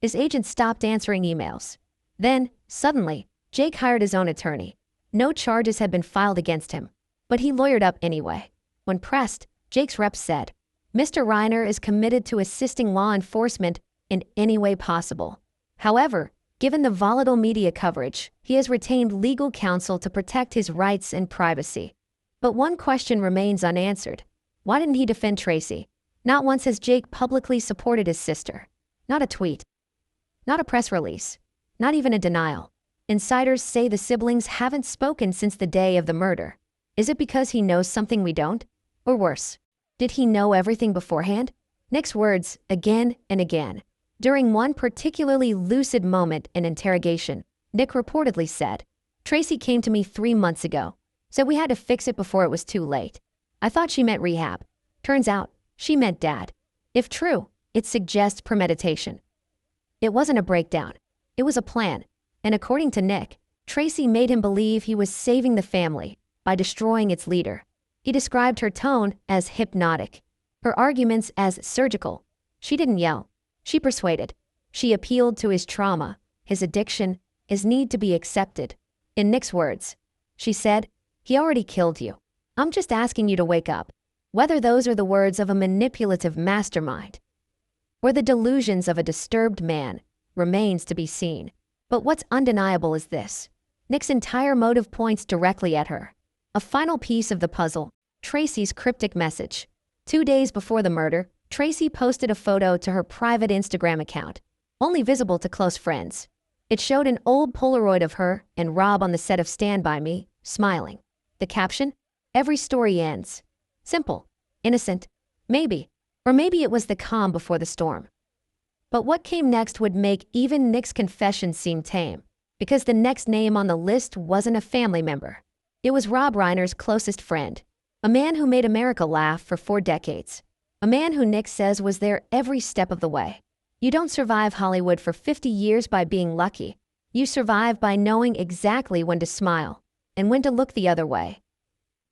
His agent stopped answering emails. Then, suddenly, Jake hired his own attorney. No charges had been filed against him, but he lawyered up anyway. When pressed, Jake's rep said, Mr. Reiner is committed to assisting law enforcement in any way possible. However, given the volatile media coverage, he has retained legal counsel to protect his rights and privacy. But one question remains unanswered. Why didn't he defend Tracy? Not once has Jake publicly supported his sister. Not a tweet. Not a press release. Not even a denial. Insiders say the siblings haven't spoken since the day of the murder. Is it because he knows something we don't? Or worse, did he know everything beforehand? Nick's words, again and again. During one particularly lucid moment in interrogation, Nick reportedly said, Tracy came to me 3 months ago, said we had to fix it before it was too late. I thought she meant rehab. Turns out, she meant dad. If true, it suggests premeditation. It wasn't a breakdown. It was a plan. And according to Nick, Tracy made him believe he was saving the family by destroying its leader. He described her tone as hypnotic, her arguments as surgical. She didn't yell. She persuaded. She appealed to his trauma, his addiction, his need to be accepted. In Nick's words, she said, he already killed you. I'm just asking you to wake up. Whether those are the words of a manipulative mastermind or the delusions of a disturbed man remains to be seen. But what's undeniable is this. Nick's entire motive points directly at her. A final piece of the puzzle, Tracy's cryptic message. 2 days before the murder, Tracy posted a photo to her private Instagram account, only visible to close friends. It showed an old Polaroid of her and Rob on the set of Stand By Me, smiling. The caption? Every story ends. Simple. Innocent. Maybe. Or maybe it was the calm before the storm. But what came next would make even Nick's confession seem tame, because the next name on the list wasn't a family member. It was Rob Reiner's closest friend, a man who made America laugh for 4 decades. A man who Nick says was there every step of the way. You don't survive Hollywood for 50 years by being lucky. You survive by knowing exactly when to smile and when to look the other way.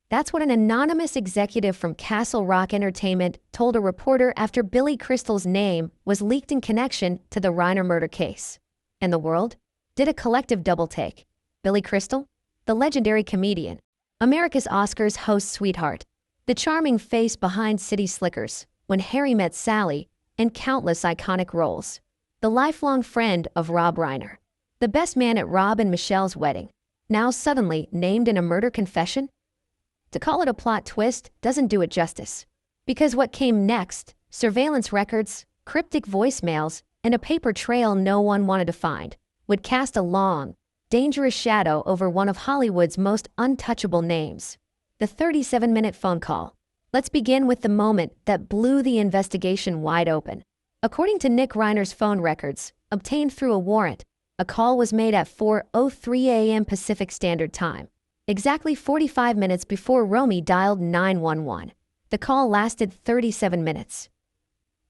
That's what an anonymous executive from Castle Rock Entertainment told a reporter after Billy Crystal's name was leaked in connection to the Reiner murder case. And the world did a collective double-take. Billy Crystal, the legendary comedian, America's Oscars host sweetheart, the charming face behind City Slickers, When Harry Met Sally, and countless iconic roles. The lifelong friend of Rob Reiner, the best man at Rob and Michelle's wedding, now suddenly named in a murder confession? To call it a plot twist doesn't do it justice. Because what came next, surveillance records, cryptic voicemails, and a paper trail no one wanted to find, would cast a long, dangerous shadow over one of Hollywood's most untouchable names. The 37-minute phone call. Let's begin with the moment that blew the investigation wide open. According to Nick Reiner's phone records, obtained through a warrant, a call was made at 4:03 a.m. Pacific Standard Time, exactly 45 minutes before Romy dialed 911. The call lasted 37 minutes.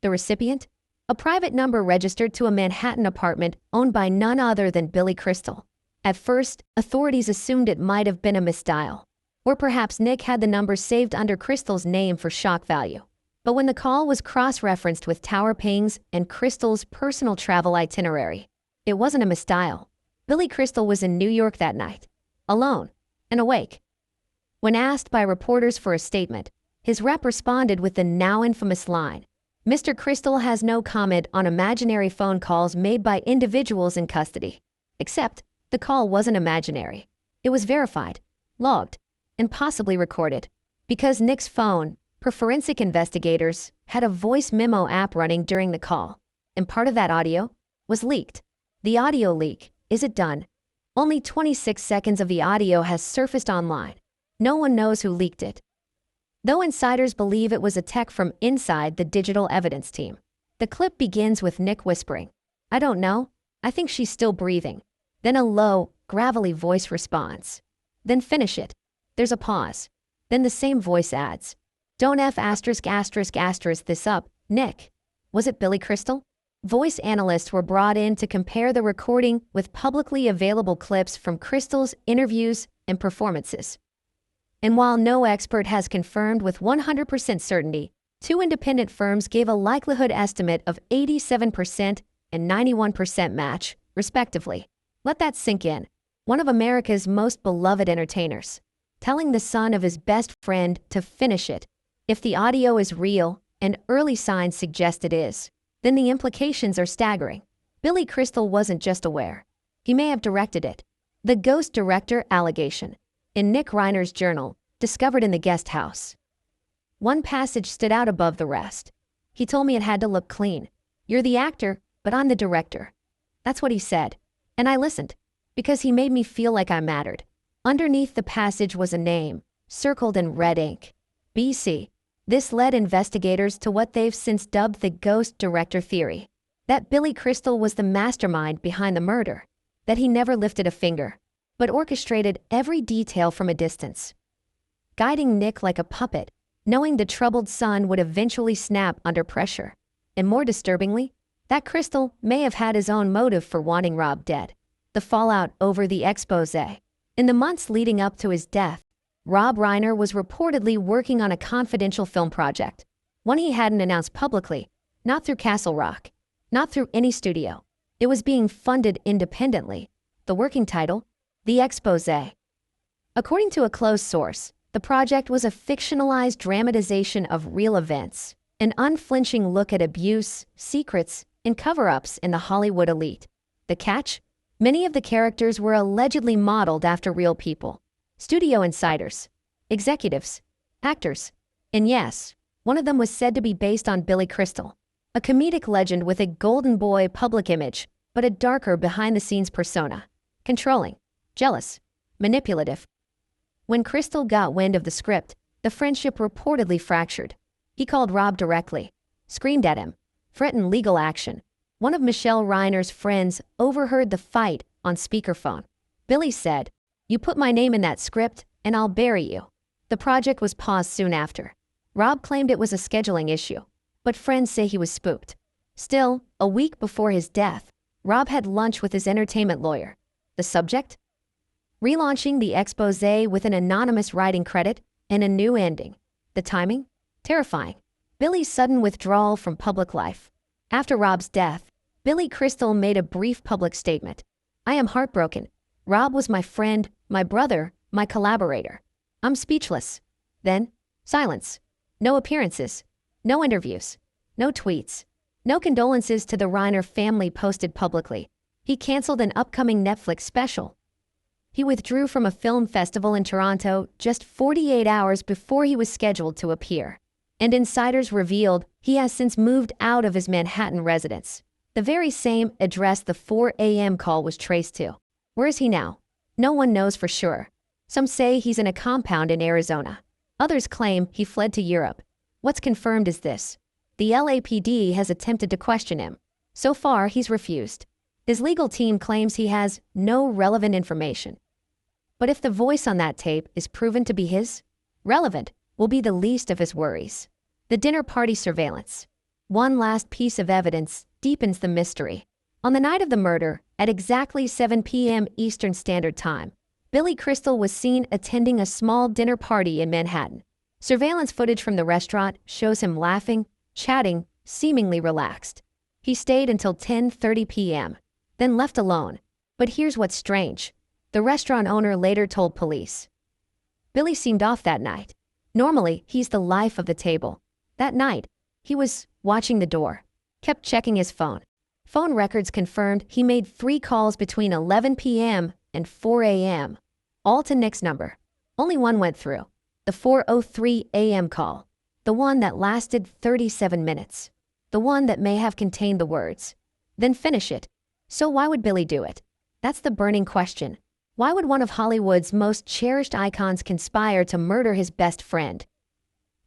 The recipient? A private number registered to a Manhattan apartment owned by none other than Billy Crystal. At first, authorities assumed it might have been a misdial. Or perhaps Nick had the number saved under Crystal's name for shock value. But when the call was cross-referenced with tower pings and Crystal's personal travel itinerary, it wasn't a misdial. Billy Crystal was in New York that night, alone and awake. When asked by reporters for a statement, his rep responded with the now infamous line, "Mr. Crystal has no comment on imaginary phone calls made by individuals in custody." Except, the call wasn't imaginary. It was verified, logged, and possibly recorded. Because Nick's phone, per forensic investigators, had a voice memo app running during the call, and part of that audio was leaked. The audio leak, is it done? Only 26 seconds of the audio has surfaced online. No one knows who leaked it. Though insiders believe it was a tech from inside the digital evidence team. The clip begins with Nick whispering, "I don't know, I think she's still breathing." Then a low, gravelly voice responds. Then finish it. There's a pause. Then the same voice adds, "Don't F asterisk asterisk asterisk this up, Nick." Was it Billy Crystal? Voice analysts were brought in to compare the recording with publicly available clips from Crystal's interviews and performances. And while no expert has confirmed with 100% certainty, two independent firms gave a likelihood estimate of 87% and 91% match, respectively. Let that sink in. One of America's most beloved entertainers, telling the son of his best friend to finish it. If the audio is real, and early signs suggest it is, then the implications are staggering. Billy Crystal wasn't just aware. He may have directed it. The ghost director allegation, in Nick Reiner's journal, discovered in the guest house. One passage stood out above the rest. He told me it had to look clean. "You're the actor, but I'm the director." That's what he said. And I listened, because he made me feel like I mattered. Underneath the passage was a name, circled in red ink. BC. This led investigators to what they've since dubbed the ghost director theory. That Billy Crystal was the mastermind behind the murder. That he never lifted a finger, but orchestrated every detail from a distance. Guiding Nick like a puppet, knowing the troubled son would eventually snap under pressure. And more disturbingly, that Crystal may have had his own motive for wanting Rob dead. The fallout over the expose. In the months leading up to his death, Rob Reiner was reportedly working on a confidential film project, one he hadn't announced publicly, not through Castle Rock, not through any studio. It was being funded independently. The working title, The Expose. According to a close source, the project was a fictionalized dramatization of real events, an unflinching look at abuse, secrets, and cover-ups in the Hollywood elite. The catch? Many of the characters were allegedly modeled after real people. Studio insiders, executives, actors. And yes, one of them was said to be based on Billy Crystal, a comedic legend with a golden boy public image, but a darker behind-the-scenes persona. Controlling, jealous, manipulative. When Crystal got wind of the script, the friendship reportedly fractured. He called Rob directly, screamed at him, threatened legal action. One of Michelle Reiner's friends overheard the fight on speakerphone. Billy said, "You put my name in that script, and I'll bury you." The project was paused soon after. Rob claimed it was a scheduling issue, but friends say he was spooked. Still, a week before his death, Rob had lunch with his entertainment lawyer. The subject? Relaunching the expose with an anonymous writing credit and a new ending. The timing? Terrifying. Billy's sudden withdrawal from public life. After Rob's death, Billy Crystal made a brief public statement. "I am heartbroken. Rob was my friend, my brother, my collaborator. I'm speechless." Then, silence. No appearances. No interviews. No tweets. No condolences to the Reiner family posted publicly. He canceled an upcoming Netflix special. He withdrew from a film festival in Toronto just 48 hours before he was scheduled to appear. And insiders revealed he has since moved out of his Manhattan residence, the very same address the 4 a.m. call was traced to. Where is he now? No one knows for sure. Some say he's in a compound in Arizona. Others claim he fled to Europe. What's confirmed is this: the LAPD has attempted to question him. So far, he's refused. His legal team claims he has no relevant information. But if the voice on that tape is proven to be his, relevant will be the least of his worries. The dinner party surveillance. One last piece of evidence deepens the mystery. On the night of the murder, at exactly 7 p.m. Eastern Standard Time, Billy Crystal was seen attending a small dinner party in Manhattan. Surveillance footage from the restaurant shows him laughing, chatting, seemingly relaxed. He stayed until 10:30 p.m., then left alone. But here's what's strange. The restaurant owner later told police. Billy seemed off that night. Normally, he's the life of the table. That night, he was watching the door, kept checking his phone. Phone records confirmed he made 3 calls between 11 p.m. and 4 a.m., all to Nick's number. Only one went through, the 4:03 a.m. call, the one that lasted 37 minutes, the one that may have contained the words, "Then finish it." So why would Billy do it? That's the burning question. Why would one of Hollywood's most cherished icons conspire to murder his best friend?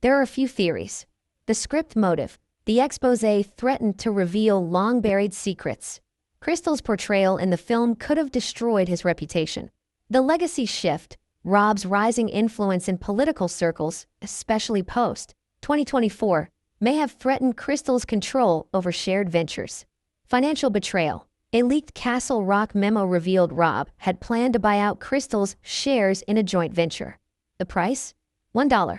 There are a few theories. The script motive. The exposé threatened to reveal long-buried secrets. Crystal's portrayal in the film could have destroyed his reputation. The legacy shift. Rob's rising influence in political circles, especially post-2024, may have threatened Crystal's control over shared ventures. Financial betrayal. A leaked Castle Rock memo revealed Rob had planned to buy out Crystal's shares in a joint venture. The price? $1.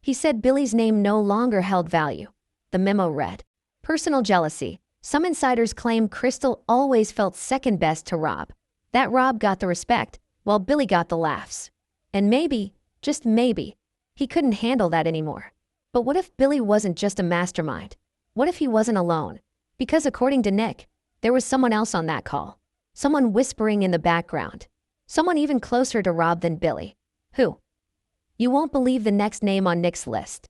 He said Billy's name no longer held value. The memo read, "Personal jealousy. Some insiders claim Crystal always felt second best to Rob. That Rob got the respect, while Billy got the laughs. And maybe, just maybe, he couldn't handle that anymore." But what if Billy wasn't just a mastermind? What if he wasn't alone? Because according to Nick, there was someone else on that call. Someone whispering in the background. Someone even closer to Rob than Billy. Who? You won't believe the next name on Nick's list.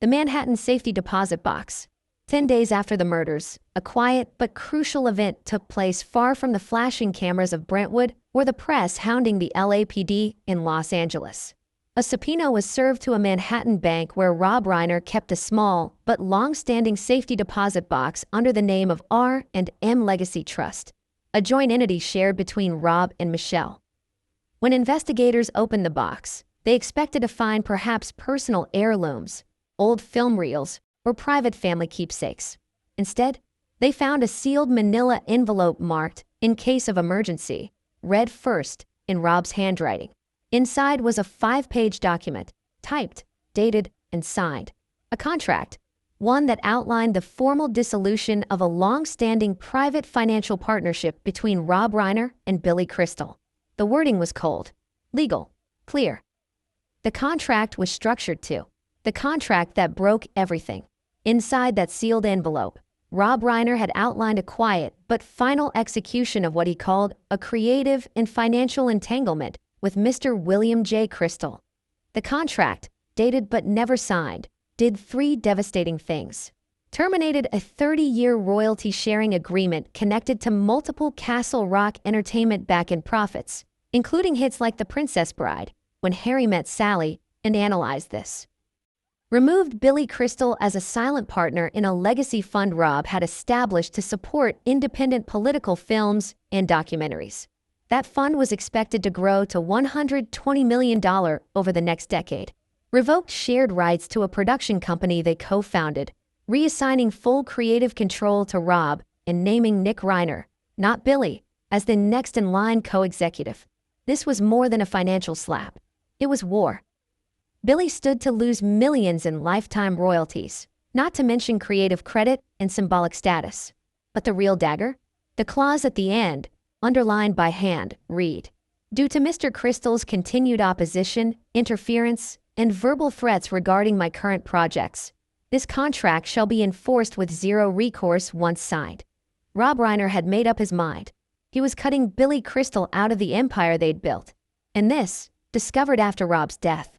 The Manhattan safety deposit box. 10 days after the murders, a quiet but crucial event took place far from the flashing cameras of Brentwood or the press hounding the LAPD in Los Angeles. A subpoena was served to a Manhattan bank where Rob Reiner kept a small but long-standing safety deposit box under the name of R&M Legacy Trust, a joint entity shared between Rob and Michelle. When investigators opened the box, they expected to find perhaps personal heirlooms, old film reels, or private family keepsakes. Instead, they found a sealed manila envelope marked, "In case of emergency," read first in Rob's handwriting. Inside was a 5-page document, typed, dated, and signed. A contract, one that outlined the formal dissolution of a long-standing private financial partnership between Rob Reiner and Billy Crystal. The wording was cold, legal, clear. The contract was structured too. The contract that broke everything. Inside that sealed envelope, Rob Reiner had outlined a quiet but final execution of what he called a creative and financial entanglement with Mr. William J. Crystal. The contract, dated but never signed, did 3 devastating things. Terminated a 30-year royalty-sharing agreement connected to multiple Castle Rock Entertainment back-end profits, including hits like The Princess Bride, When Harry Met Sally, and analyzed this. Removed Billy Crystal as a silent partner in a legacy fund Rob had established to support independent political films and documentaries. That fund was expected to grow to $120 million over the next decade. Revoked shared rights to a production company they co-founded, reassigning full creative control to Rob and naming Nick Reiner, not Billy, as the next-in-line co-executive. This was more than a financial slap. It was war. Billy stood to lose millions in lifetime royalties, not to mention creative credit and symbolic status. But the real dagger? The clause at the end, underlined by hand, read, "Due to Mr. Crystal's continued opposition, interference, and verbal threats regarding my current projects, this contract shall be enforced with zero recourse once signed." Rob Reiner had made up his mind. He was cutting Billy Crystal out of the empire they'd built. And this, discovered after Rob's death,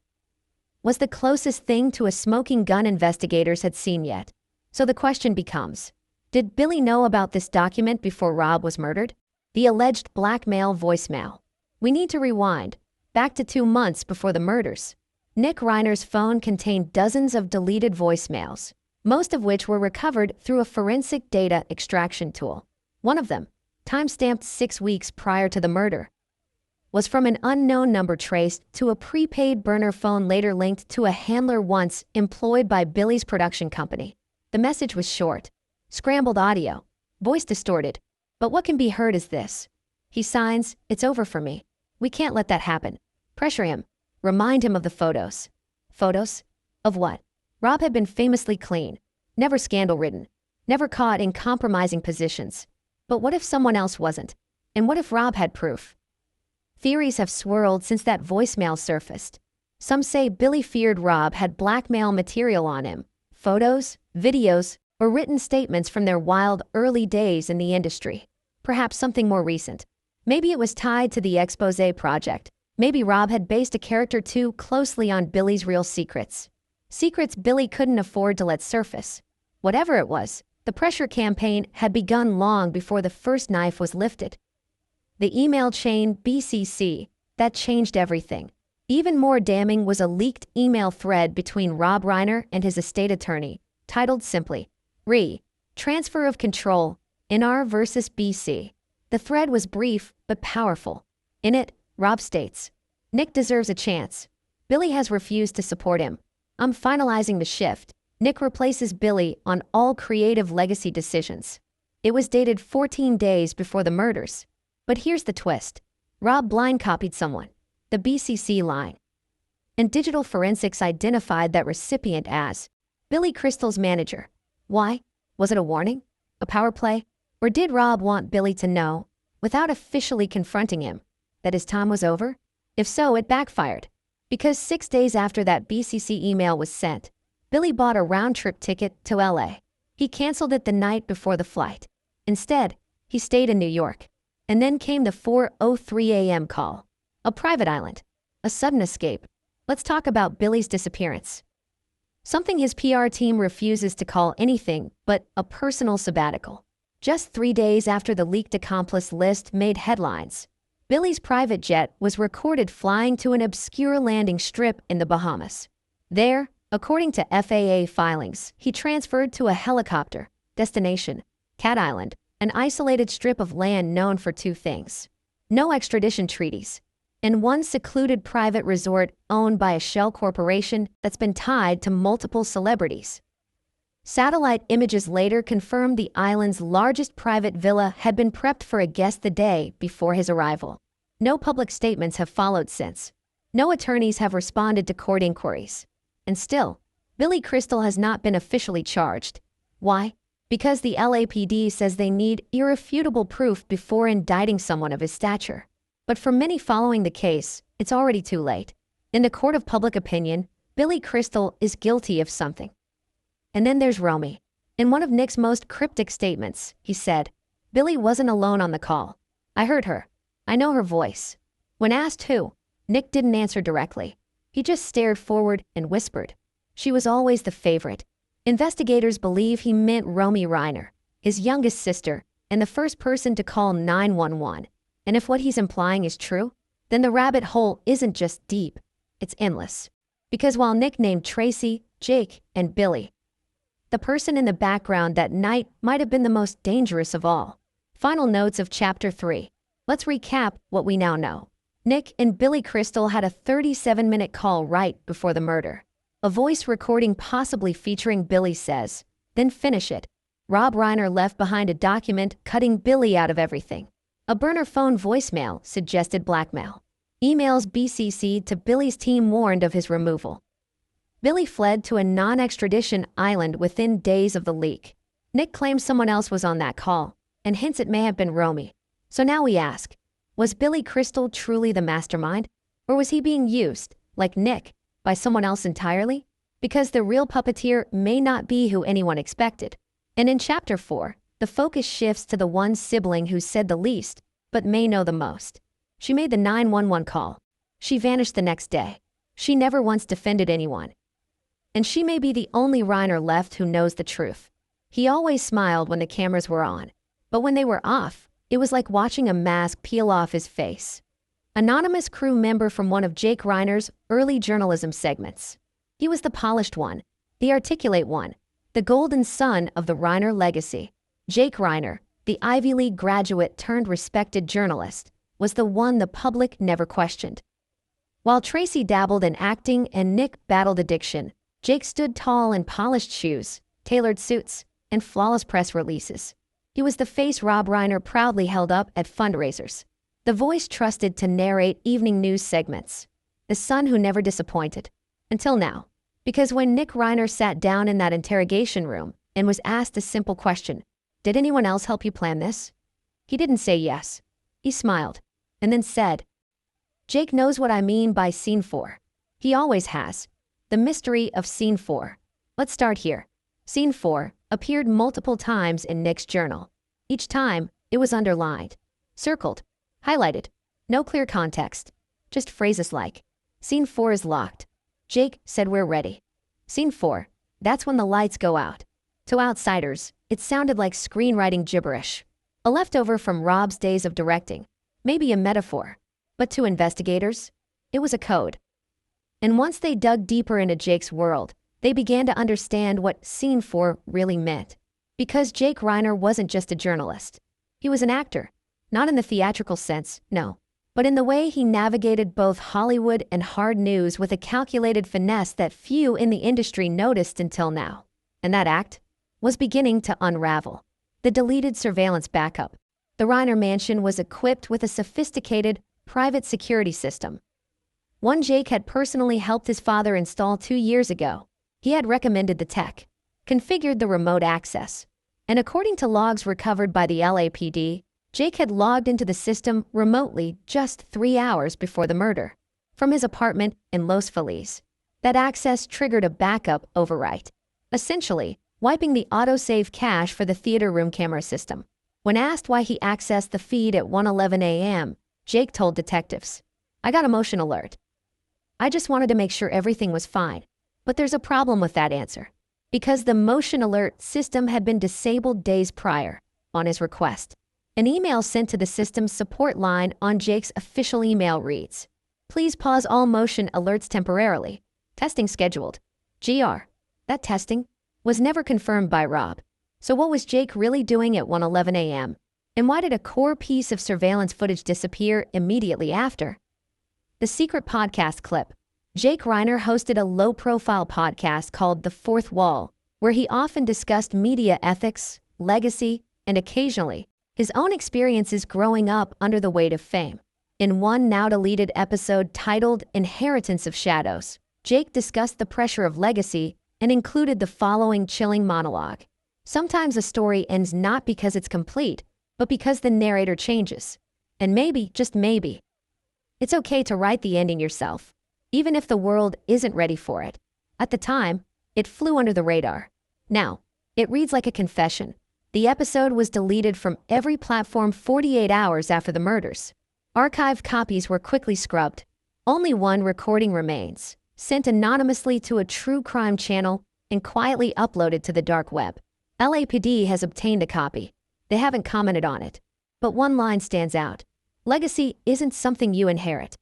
was the closest thing to a smoking gun investigators had seen yet. So the question becomes, did Billy know about this document before Rob was murdered? The alleged blackmail voicemail. We need to rewind, back to 2 months before the murders. Nick Reiner's phone contained dozens of deleted voicemails, most of which were recovered through a forensic data extraction tool. One of them, timestamped 6 weeks prior to the murder, was from an unknown number traced to a prepaid burner phone later linked to a handler once employed by Billy's production company. The message was short, scrambled audio, voice distorted, but what can be heard is this. He signs, "It's over for me. We can't let that happen." Pressure him. Remind him of the photos. Photos? Of what? Rob had been famously clean, never scandal-ridden, never caught in compromising positions. But what if someone else wasn't? And what if Rob had proof? Theories have swirled since that voicemail surfaced. Some say Billy feared Rob had blackmail material on him, photos, videos, or written statements from their wild early days in the industry. Perhaps something more recent. Maybe it was tied to the expose project. Maybe Rob had based a character too closely on Billy's real secrets. Secrets Billy couldn't afford to let surface. Whatever it was, the pressure campaign had begun long before the first knife was lifted. The email chain BCC, that changed everything. Even more damning was a leaked email thread between Rob Reiner and his estate attorney, titled simply, Transfer of Control, NR versus BC. The thread was brief but powerful. In it, Rob states, Nick deserves a chance. Billy has refused to support him. I'm finalizing the shift. Nick replaces Billy on all creative legacy decisions. It was dated 14 days before the murders. But here's the twist. Rob blind copied someone, the BCC line. And digital forensics identified that recipient as Billy Crystal's manager. Why? Was it a warning? A power play? Or did Rob want Billy to know, without officially confronting him, that his time was over? If so, it backfired. Because 6 days after that BCC email was sent, Billy bought a round-trip ticket to LA. He canceled it the night before the flight. Instead, he stayed in New York. And then came the 4:03 a.m. call. A private island. A sudden escape. Let's talk about Billy's disappearance. Something his PR team refuses to call anything but a personal sabbatical. Just 3 days after the leaked accomplice list made headlines, Billy's private jet was recorded flying to an obscure landing strip in the Bahamas. There, according to FAA filings, he transferred to a helicopter. Destination, Cat Island, an isolated strip of land known for two things: no extradition treaties, and one secluded private resort owned by a shell corporation that's been tied to multiple celebrities. Satellite images later confirmed the island's largest private villa had been prepped for a guest the day before his arrival. No public statements have followed since. No attorneys have responded to court inquiries. And still, Billy Crystal has not been officially charged. Why? Because the LAPD says they need irrefutable proof before indicting someone of his stature. But for many following the case, it's already too late. In the court of public opinion, Billy Crystal is guilty of something. And then there's Romy. In one of Nick's most cryptic statements, he said, Billy wasn't alone on the call. I heard her. I know her voice. When asked who, Nick didn't answer directly. He just stared forward and whispered. She was always the favorite. Investigators believe he meant Romy Reiner, his youngest sister, and the first person to call 911. And if what he's implying is true, then the rabbit hole isn't just deep, it's endless. Because while Nick named Tracy, Jake, and Billy, the person in the background that night might have been the most dangerous of all. Final notes of Chapter 3. Let's recap what we now know. Nick and Billy Crystal had a 37-minute call right before the murder. A voice recording possibly featuring Billy says, then finish it. Rob Reiner left behind a document cutting Billy out of everything. A burner phone voicemail suggested blackmail. Emails BCC to Billy's team warned of his removal. Billy fled to a non-extradition island within days of the leak. Nick claims someone else was on that call, and hints it may have been Romy. So now we ask, was Billy Crystal truly the mastermind? Or was he being used, like Nick, by someone else entirely? Because the real puppeteer may not be who anyone expected. And in Chapter 4, the focus shifts to the one sibling who said the least, but may know the most. She made the 911 call. She vanished the next day. She never once defended anyone. And she may be the only Reiner left who knows the truth. He always smiled when the cameras were on, but when they were off, it was like watching a mask peel off his face. Anonymous crew member from one of Jake Reiner's early journalism segments. He was the polished one, the articulate one, the golden son of the Reiner legacy. Jake Reiner, the Ivy League graduate turned respected journalist, was the one the public never questioned. While Tracy dabbled in acting and Nick battled addiction, Jake stood tall in polished shoes, tailored suits, and flawless press releases. He was the face Rob Reiner proudly held up at fundraisers, the voice trusted to narrate evening news segments, the son who never disappointed. Until now. Because when Nick Reiner sat down in that interrogation room and was asked a simple question, "Did anyone else help you plan this?" He didn't say yes. He smiled and then said, "Jake knows what I mean by scene 4. He always has. The mystery of scene 4. Let's start here. Scene 4 appeared multiple times in Nick's journal. Each time, it was underlined, circled, highlighted. No clear context. Just phrases like, "Scene 4 is locked. Jake said we're ready." Scene 4. That's when the lights go out. To outsiders, it sounded like screenwriting gibberish. A leftover from Rob's days of directing. Maybe a metaphor. But to investigators, it was a code. And once they dug deeper into Jake's world, they began to understand what Scene 4 really meant. Because Jake Reiner wasn't just a journalist. He was an actor. Not in the theatrical sense, no. But in the way he navigated both Hollywood and hard news with a calculated finesse that few in the industry noticed until now. And that act was beginning to unravel. The deleted surveillance backup. The Reiner mansion was equipped with a sophisticated, private security system. One Jake had personally helped his father install 2 years ago. He had recommended the tech, configured the remote access, and according to logs recovered by the LAPD, Jake had logged into the system remotely just 3 hours before the murder. From his apartment in Los Feliz, that access triggered a backup overwrite, essentially wiping the autosave cache for the theater room camera system. When asked why he accessed the feed at 1:11 a.m., Jake told detectives, "I got a motion alert. I just wanted to make sure everything was fine." But there's a problem with that answer. Because the motion alert system had been disabled days prior, on his request. An email sent to the system's support line on Jake's official email reads, "Please pause all motion alerts temporarily. Testing scheduled." GR. That testing was never confirmed by Rob. So what was Jake really doing at 1:11 a.m.? And why did a core piece of surveillance footage disappear immediately after? The secret podcast clip. Jake Reiner hosted a low-profile podcast called The Fourth Wall, where he often discussed media ethics, legacy, and occasionally, his own experiences growing up under the weight of fame. In one now-deleted episode titled Inheritance of Shadows, Jake discussed the pressure of legacy and included the following chilling monologue. Sometimes a story ends not because it's complete, but because the narrator changes. And maybe, just maybe, it's okay to write the ending yourself, even if the world isn't ready for it. At the time, it flew under the radar. Now, it reads like a confession. The episode was deleted from every platform 48 hours after the murders. Archived copies were quickly scrubbed. Only one recording remains, sent anonymously to a true crime channel and quietly uploaded to the dark web. LAPD has obtained a copy. They haven't commented on it. But one line stands out. Legacy isn't something you inherit.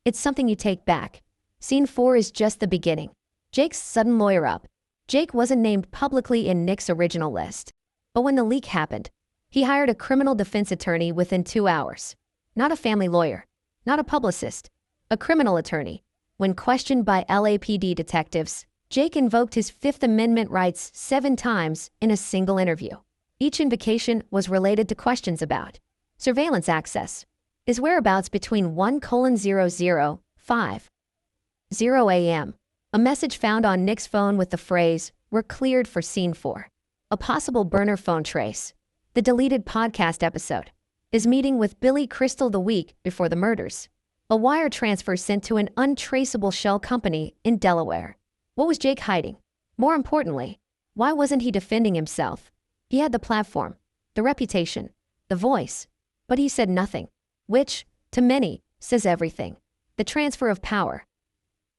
It's something you take back. Scene 4 is just the beginning. Jake's sudden lawyer up. Jake wasn't named publicly in Nick's original list. But when the leak happened, he hired a criminal defense attorney within 2 hours. Not a family lawyer, not a publicist, a criminal attorney. When questioned by LAPD detectives, Jake invoked his Fifth Amendment rights 7 times in a single interview. Each invocation was related to questions about surveillance access, his whereabouts between 1:00:5 a.m., a message found on Nick's phone with the phrase, "We're cleared for scene 4." A possible burner phone trace, the deleted podcast episode, his meeting with Billy Crystal the week before the murders, a wire transfer sent to an untraceable shell company in Delaware. What was Jake hiding? More importantly, why wasn't he defending himself? He had the platform, the reputation, the voice, but he said nothing, which, to many, says everything. The transfer of power.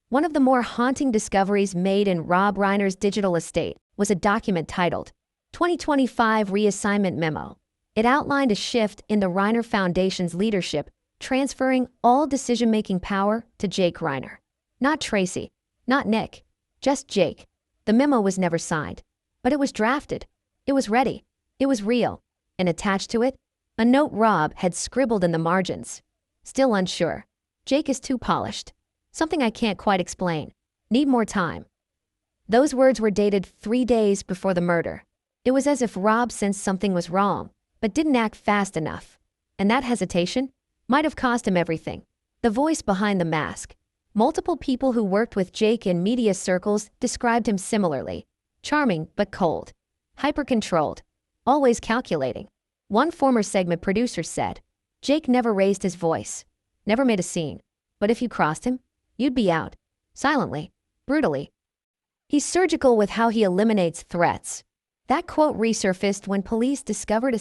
One of the more haunting discoveries made in Rob Reiner's digital estate was a document titled 2025 Reassignment Memo. It outlined a shift in the Reiner Foundation's leadership, transferring all decision-making power to Jake Reiner. Not Tracy, not Nick, just Jake. The memo was never signed, but it was drafted. It was ready. It was real. And attached to it, a note Rob had scribbled in the margins. Still unsure. Jake is too polished. Something I can't quite explain. Need more time. Those words were dated 3 days before the murder. It was as if Rob sensed something was wrong, but didn't act fast enough. And that hesitation might have cost him everything. The voice behind the mask. Multiple people who worked with Jake in media circles described him similarly. Charming but cold. Hyper-controlled. Always calculating. One former segment producer said, Jake never raised his voice. Never made a scene. But if you crossed him, you'd be out. Silently. Brutally. He's surgical with how he eliminates threats. That quote resurfaced when police discovered a